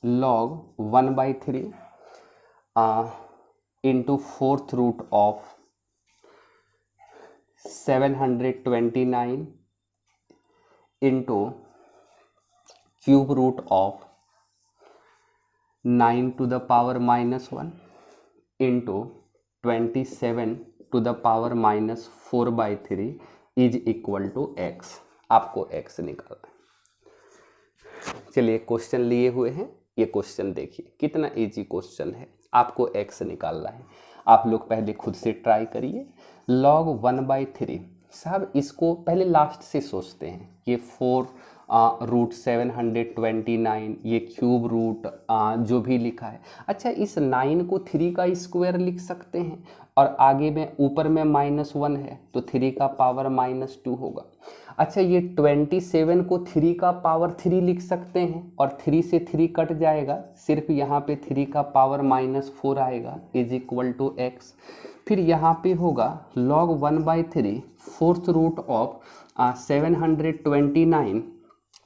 log 1/3 into fourth root of 729 into cube root of 9 to the power minus one into 27 to the power minus 4/3 is equal to x. आपको एक्स निकालना है। चलिए क्वेश्चन लिए हुए हैं, ये क्वेश्चन देखिए कितना इजी क्वेश्चन है। आपको एक्स निकालना है, आप लोग पहले खुद से ट्राई करिए। log 1/3, साहब इसको पहले लास्ट से सोचते हैं, ये 4 रूट 729, ये क्यूब रूट जो भी लिखा है। अच्छा, इस 9 को 3 का स्क्वायर लिख सकते हैं, और आगे में ऊपर में -1 है तो 3 का पावर -2 होगा। अच्छा, ये 27 को 3 का पावर 3 लिख सकते हैं, और 3 से 3 कट जाएगा, सिर्फ यहाँ पे 3 का पावर -4 आएगा इज इक्वल टू एक्स। फिर यहाँ पे होगा log 1/3 फोर्थ रूट ऑफ 729।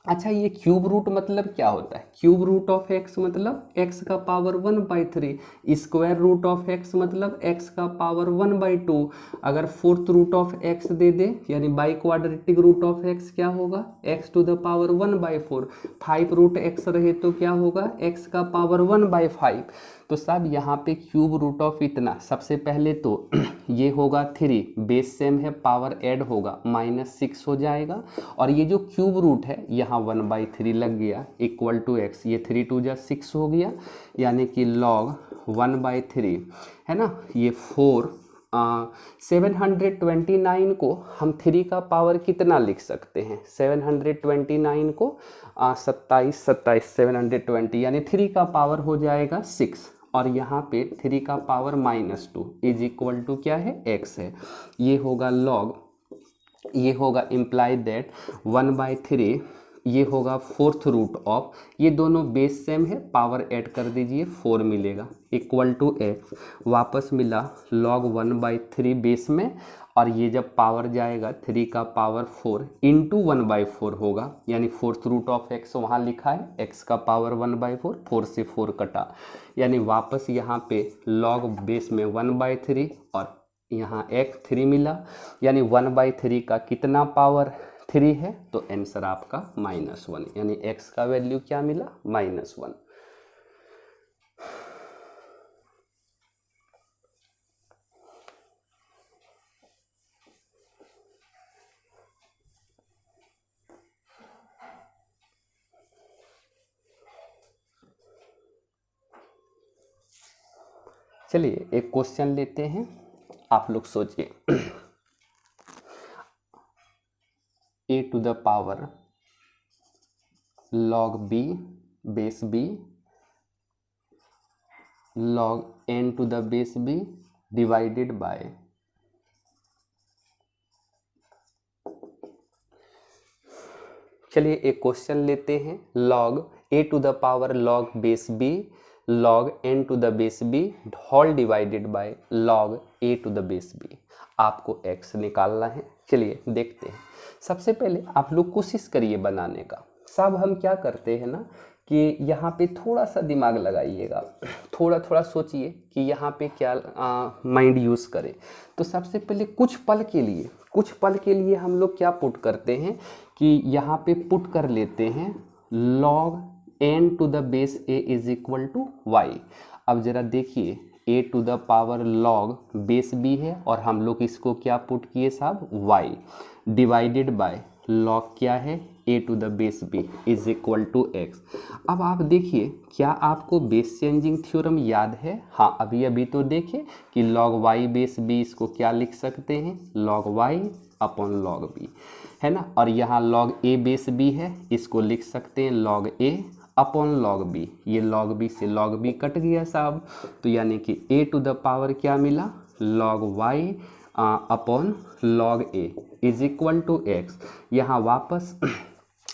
अच्छा, ये क्यूब रूट मतलब क्या होता है, क्यूब रूट ऑफ एक्स मतलब एक्स का power 1/3, square root of x मतलब एक्स का पावर 1/2। अगर फोर्थ रूट ऑफ एक्स दे दे यानी biquadratic root of x क्या होगा, x to the power 1/4। 5 root x रहे तो क्या होगा, एक्स का पावर 1/5। तो साहब यहाँ पे क्यूब रूट ऑफ इतना, सबसे पहले तो ये होगा 3, बेस सेम है, पावर ऐड होगा -6 हो जाएगा, और ये जो क्यूब रूट है यहाँ 1/3 लग गया इक्वल टू एक्स, ये 3 2 जा 6 हो गया, यानी कि log 1/3 है ना, ये 4 729 को हम 3 का पावर कितना लिख सकते हैं, 729 को 27 27 720, यानी 3 का पावर हो जाएगा 6, और यहाँ पे 3 का पावर -2 इज इक्वल टू क्या है, एक्स है। ये होगा log, ये होगा इम्प्लाई दैट 1/3, ये होगा फोर्थ रूट ऑफ, ये दोनों बेस सेम है, पावर ऐड कर दीजिए 4 मिलेगा इक्वल टू एक्स। वापस मिला log 1/3 बेस में, और ये जब पावर जाएगा 3 का पावर 4 इंटू 1/4 होगा, यानी फोर्थ रूट ऑफ एक्स वहाँ लिखा है, एक्स का पावर 1/4, 4 से 4 कटा, यानी वापस यहाँ पे log बेस में 1/3 और यहाँ x 3 मिला, यानी 1/3 का कितना पावर 3 है, तो आंसर आपका -1, यानी x का वैल्यू क्या मिला, -1। चलिए एक क्वेश्चन लेते हैं, आप लोग सोचिए। a to the power log b base b log n to the base b divided by चलिए एक क्वेश्चन लेते हैं log a to the power log base b log n to the base b whole divided by log a to the base b। आपको x निकालना है। चलिए देखते हैं। सबसे पहले आप लोग कोशिश करिए बनाने का। सब हम क्या करते हैं ना कि यहाँ पे थोड़ा सा दिमाग लगाइएगा, थोड़ा थोड़ा सोचिए कि यहाँ पे क्या माइंड यूज़ करें। तो सबसे पहले कुछ पल के लिए हम लोग क्या पुट करते हैं कि यहाँ पे पुट कर लेते हैं log n to the base a is equal to y। अब जरा देखिए a to the power log base b है और हम लोग इसको क्या पुट किए साहब y डिवाइडेड बाय log क्या है a to the base b is equal to x। अब आप देखिए क्या आपको बेस चेंजिंग थ्योरम याद है? हाँ, अभी तो देखिए कि log y बेस b इसको क्या लिख सकते हैं log y upon log b, है ना। और यहाँ log a बेस b है, इसको लिख सकते हैं log a upon log b। ये log b से log b कट गया साहब, तो यानी कि a टू द पावर क्या मिला log y upon log a is equal to x। यहाँ वापस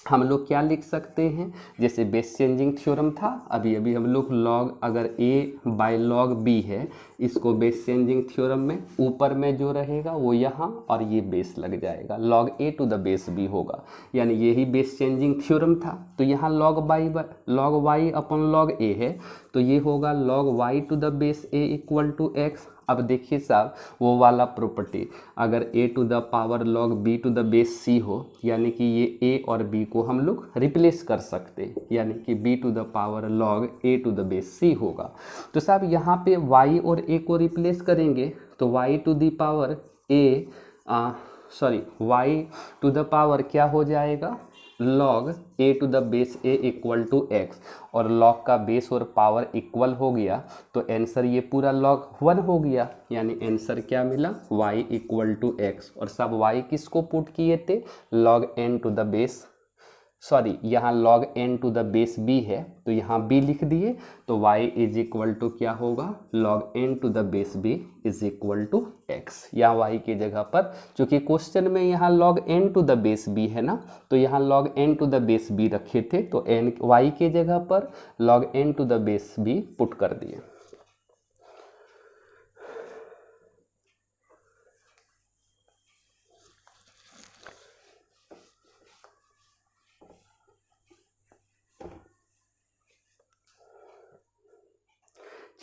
हम लोग क्या लिख सकते हैं, जैसे बेस चेंजिंग थ्योरम था अभी हम लोग log अगर a बाय log b है, इसको बेस चेंजिंग थ्योरम में ऊपर में जो रहेगा वो यहाँ और ये बेस लग जाएगा log a to the base b होगा, यानी यही बेस चेंजिंग थ्योरम था। तो यहाँ log y upon log a है, तो ये होगा log y to the base a equal to x। अब देखिए साहब वो वाला प्रॉपर्टी, अगर a to the power log b to the base c हो, यानी कि ये a और b को हम लोग रिप्लेस कर सकते हैं, यानी कि b to the power log a to the base c होगा। तो साहब यहाँ पे y और a को रिप्लेस करेंगे तो y to the power y to the power क्या हो जाएगा log a to the base a equal to x, और log का बेस और पावर इक्वल हो गया तो आंसर ये पूरा log 1 हो गया, यानी आंसर क्या मिला y इक्वल टू x। और सब y किसको पुट किए थे log n to the base यहाँ log n to the base b है तो यहाँ b लिख दिए, तो y इज इक्वल टू क्या होगा log n to the base b is equal to x। यहाँ y की जगह पर, चूंकि क्वेश्चन में यहाँ log n to the base b है ना, तो यहाँ log n to the base b रखे थे, तो y के जगह पर log n to the base b put कर दिए।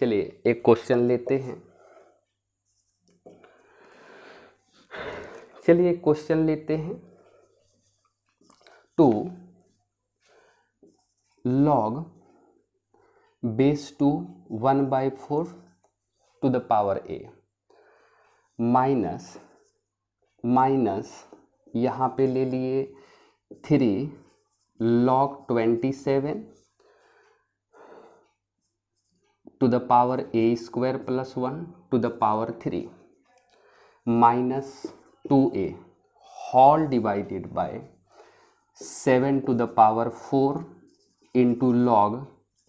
चलिए एक क्वेश्चन लेते हैं। चलिए क्वेश्चन लेते हैं 2 log base 2 1/4 to the power a minus यहाँ पे ले लिए 3 log 27 to the power a square plus 1 to the power 3 minus 2a whole divided by 7 to the power 4 into log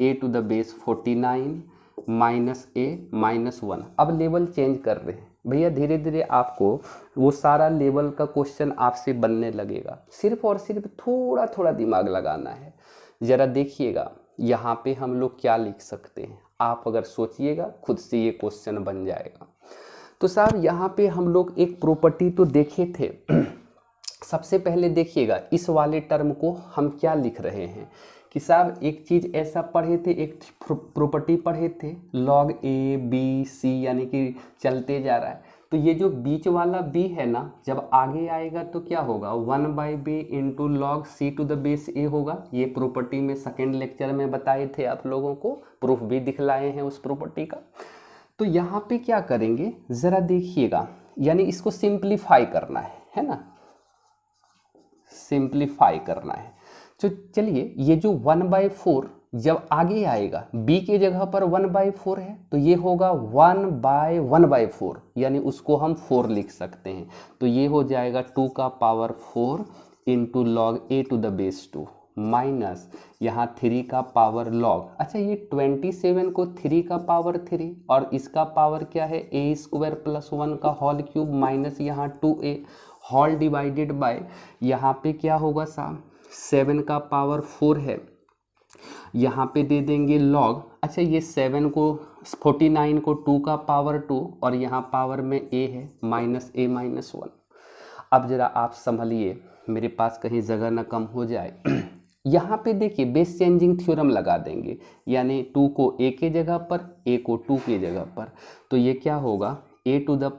a to the base 49 minus a minus 1। अब level change कर रहे हैं भैया, धीरे धीरे आपको वो सारा लेवल का क्वेश्चन आपसे बनने लगेगा, सिर्फ और सिर्फ थोड़ा थोड़ा दिमाग लगाना है। जरा देखिएगा यहाँ पे हम लोग क्या लिख सकते हैं, आप अगर सोचिएगा खुद से ये क्वेश्चन बन जाएगा। तो साहब यहाँ पे हम लोग एक प्रॉपर्टी तो देखे थे सबसे पहले देखिएगा इस वाले टर्म को हम क्या लिख रहे हैं कि साहब एक चीज़ ऐसा पढ़े थे, एक प्रॉपर्टी पढ़े थे log a b c यानी कि चलते जा रहा है, तो ये जो बीच वाला b है ना जब आगे आएगा तो क्या होगा 1/b into log c to the base a होगा। ये प्रॉपर्टी में सेकेंड लेक्चर में बताए थे, आप लोगों को प्रूफ भी दिखलाए हैं उस प्रॉपर्टी का। तो यहाँ पे क्या करेंगे ज़रा देखिएगा, यानी इसको सिंप्लीफाई करना है ना, सिंप्लीफाई करना है। तो चलिए ये जो 1/4 जब आगे आएगा b के जगह पर 1/4 है तो ये होगा 1/1/4, यानी उसको हम 4 लिख सकते हैं, तो ये हो जाएगा 2 का power 4 into log a to the base 2 minus यहाँ 3 का पावर लॉग, अच्छा ये 27 को 3 का पावर 3 और इसका पावर क्या है ए स्क्वायर प्लस 1 का होल क्यूब माइनस यहाँ 2a होल डिवाइडेड बाय यहाँ पे क्या होगा साहब 7 का पावर 4 है, यहाँ पे दे देंगे लॉग, अच्छा ये 7 को 49 को 2 का पावर 2 और यहाँ पावर में a है माइनस a माइनस 1। अब जरा आप संभलिए, मेरे पास कहीं जगह ना कम हो जाए। यहाँ पे देखिए बेस चेंजिंग थ्योरम लगा देंगे, यानी 2 को a के जगह पर, a को 2 के जगह पर, तो ये क्या होगा a to the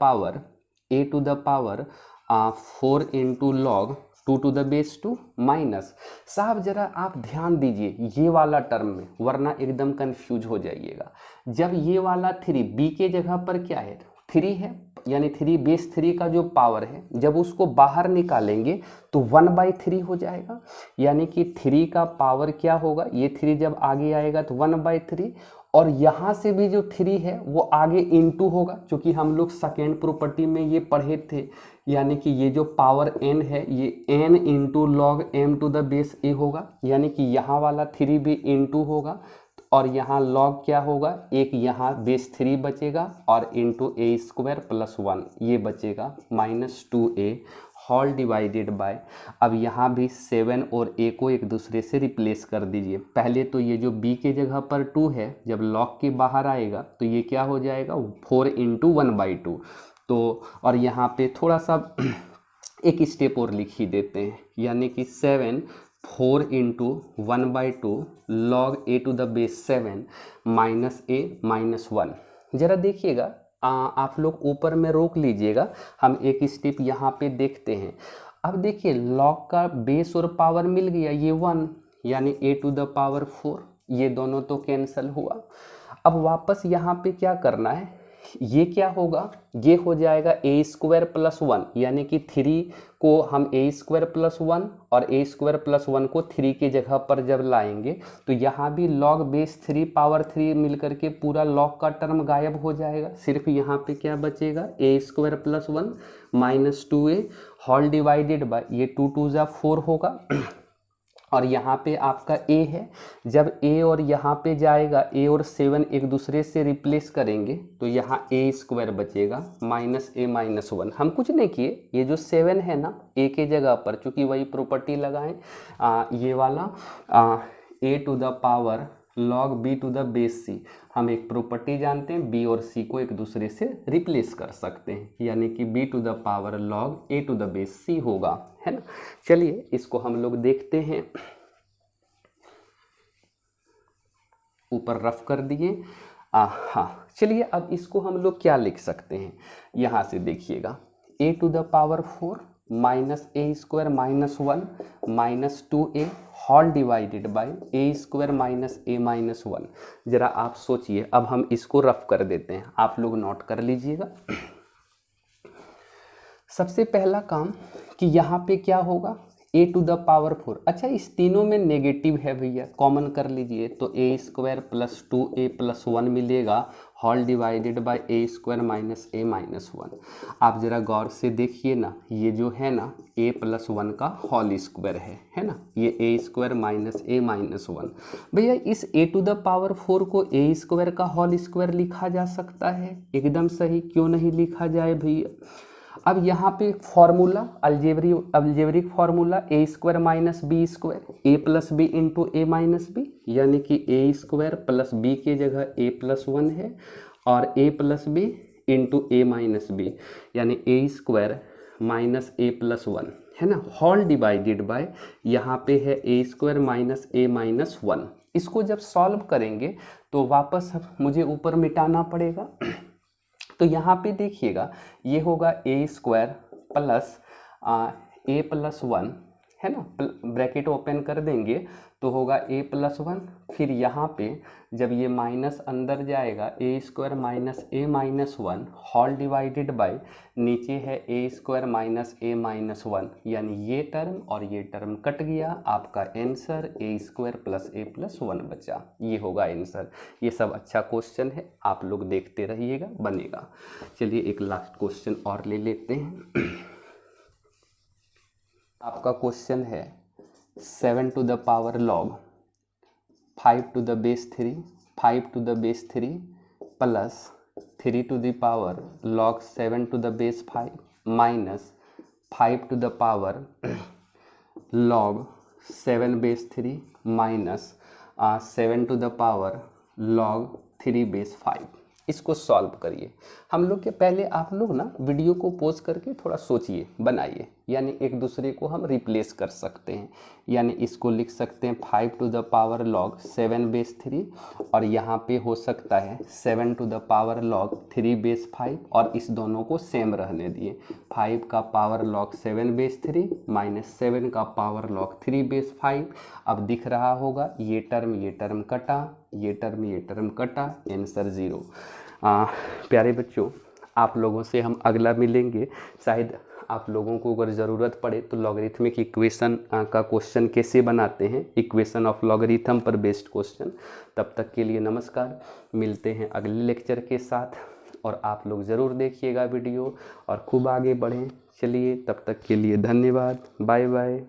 power 4 into log 2 to the base 2 minus, साहब जरा आप ध्यान दीजिए ये वाला टर्म में, वरना एकदम कंफ्यूज हो जाइएगा। जब ये वाला 3 b के जगह पर क्या है 3 है, यानी 3 बेस 3 का जो पावर है, जब उसको बाहर निकालेंगे तो 1/3 हो जाएगा, यानी कि 3 का पावर क्या होगा, ये 3 जब आगे आएगा तो 1/3 और यहाँ से भी जो 3 है वो आगे इनटू होगा, क्योंकि हम लोग सेकेंड प्रॉपर्टी में ये पढ़े थे, यानी कि ये जो पावर n है ये n into log m to the base a होगा, यानी कि यहाँ वाला 3 भी इनटू होगा और यहाँ लॉग क्या होगा, एक यहाँ बेस 3 बचेगा और इंटू ए स्क्वायर प्लस 1 ये बचेगा minus 2a whole divided bye, अब यहाँ भी 7 और a को एक दूसरे से रिप्लेस कर दीजिए। पहले तो ये जो b के जगह पर 2 है, जब लॉग के बाहर आएगा तो ये क्या हो जाएगा 4 इंटू 1/2, तो और यहाँ पे थोड़ा सा एक स्टेप और लिख ही देते हैं, यानी कि 7 4 into 1/2 log a to the base 7 minus a minus 1। जरा देखिएगा आप लोग ऊपर में रोक लीजिएगा, हम एक स्टेप यहाँ पे देखते हैं। अब देखिए लॉग का बेस और पावर मिल गया, ये 1 यानी a टू द पावर 4, ये दोनों तो कैंसिल हुआ। अब वापस यहाँ पे क्या करना है, ये क्या होगा, ये हो जाएगा ए स्क्वायर प्लस 1, यानी कि 3 को हम ए स्क्वायर प्लस 1 और ए स्क्वायर प्लस 1 को 3 की जगह पर जब लाएंगे तो यहाँ भी लॉग बेस 3 पावर 3 मिलकर के पूरा लॉग का टर्म गायब हो जाएगा, सिर्फ यहाँ पे क्या बचेगा a square plus 1 minus 2a whole divided by ये 2 2 जा 4 होगा और यहाँ पे आपका a है, जब a और यहाँ पे जाएगा a और 7 एक दूसरे से रिप्लेस करेंगे तो यहाँ a स्क्वायर बचेगा माइनस a माइनस 1। हम कुछ नहीं किए, ये जो 7 है ना a के जगह पर, चूँकि वही प्रॉपर्टी लगाएं ये वाला a to the power log b to the base c, हम एक प्रॉपर्टी जानते हैं b और c को एक दूसरे से रिप्लेस कर सकते हैं, यानी कि b to the power log a to the base c होगा, है ना। चलिए इसको हम लोग देखते हैं, ऊपर रफ कर दिए। हाँ चलिए अब इसको हम लोग क्या लिख सकते हैं, यहाँ से देखिएगा a to the power 4 minus a square minus 1 minus 2a whole divided by a square minus a minus 1। जरा आप सोचिए, अब हम इसको रफ कर देते हैं, आप लोग नोट कर लीजिएगा। सबसे पहला काम कि यहाँ पे क्या होगा a टू द पावर 4, अच्छा इस तीनों में नेगेटिव है भैया, कॉमन कर लीजिए तो a square plus 2a plus 1 मिलेगा whole divided by a square minus a minus 1। आप ज़रा गौर से देखिए ना, ये जो है ना a प्लस 1 का होल स्क्वायर है ना, ये a square minus a minus 1। भैया इस a टू द पावर 4 को a स्क्वायर का होल स्क्वायर लिखा जा सकता है, एकदम सही, क्यों नहीं लिखा जाए भैया। अब यहाँ पे फॉर्मूला अलजेब्रिक फार्मूला ए स्क्वायर माइनस बी स्क्वायर, ए प्लस बी इंटू ए माइनस बी, यानी कि ए स्क्वायर प्लस बी के जगह ए प्लस 1 है और ए प्लस बी इंटू ए माइनस बी, यानी ए स्क्वायर माइनस ए प्लस 1, है ना, होल डिवाइडेड बाय यहाँ पे है a square minus a minus 1। इसको जब सॉल्व करेंगे तो वापस मुझे ऊपर मिटाना पड़ेगा, तो यहाँ पे देखिएगा ये होगा ए स्क्वायर प्लस ए प्लस 1, है ना, ब्रैकेट ओपन कर देंगे तो होगा ए प्लस 1, फिर यहाँ पे जब ये माइनस अंदर जाएगा a square minus a minus 1 whole divided by नीचे है a square minus a minus 1, यानी ये टर्म और ये टर्म कट गया, आपका answer A square plus A plus 1 बचा, ये होगा आंसर। ये सब अच्छा क्वेश्चन है, आप लोग देखते रहिएगा, बनेगा। चलिए एक लास्ट क्वेश्चन और ले लेते हैं। आपका क्वेश्चन है 7 to the power log 5 to the base 3, 5 to the base 3 plus 3 to the power log 7 to the base 5 minus 5 to the power log 7 base 3 minus 7 to the power log 3 base 5। इसको solve करिए। हम लोग के पहले आप लोग ना video को पॉज करके थोड़ा सोचिए, बनाइए, यानी एक दूसरे को हम रिप्लेस कर सकते हैं। यानी इसको लिख सकते हैं 5 to the power log 7 base 3 और यहाँ पे हो सकता है 7 to the power log 3 base 5 और इस दोनों को सेम रहने दिए। 5 का पावर log 7 बेस 3 माइनस 7 का पावर log 3 बेस 5। अब दिख रहा होगा ये टर्म कटा, ये टर्म कटा, आंसर 0। प्यारे बच्चों, आप लोगों से हम अगला मिलेंगे। शायद आप लोगों को अगर ज़रूरत पड़े तो लॉगरिथमिक इक्वेशन का क्वेश्चन कैसे बनाते हैं, इक्वेशन ऑफ लॉगरिथम पर बेस्ड क्वेश्चन। तब तक के लिए नमस्कार, मिलते हैं अगले लेक्चर के साथ और आप लोग ज़रूर देखिएगा वीडियो और खूब आगे बढ़ें। चलिए, तब तक के लिए धन्यवाद, बाय बाय।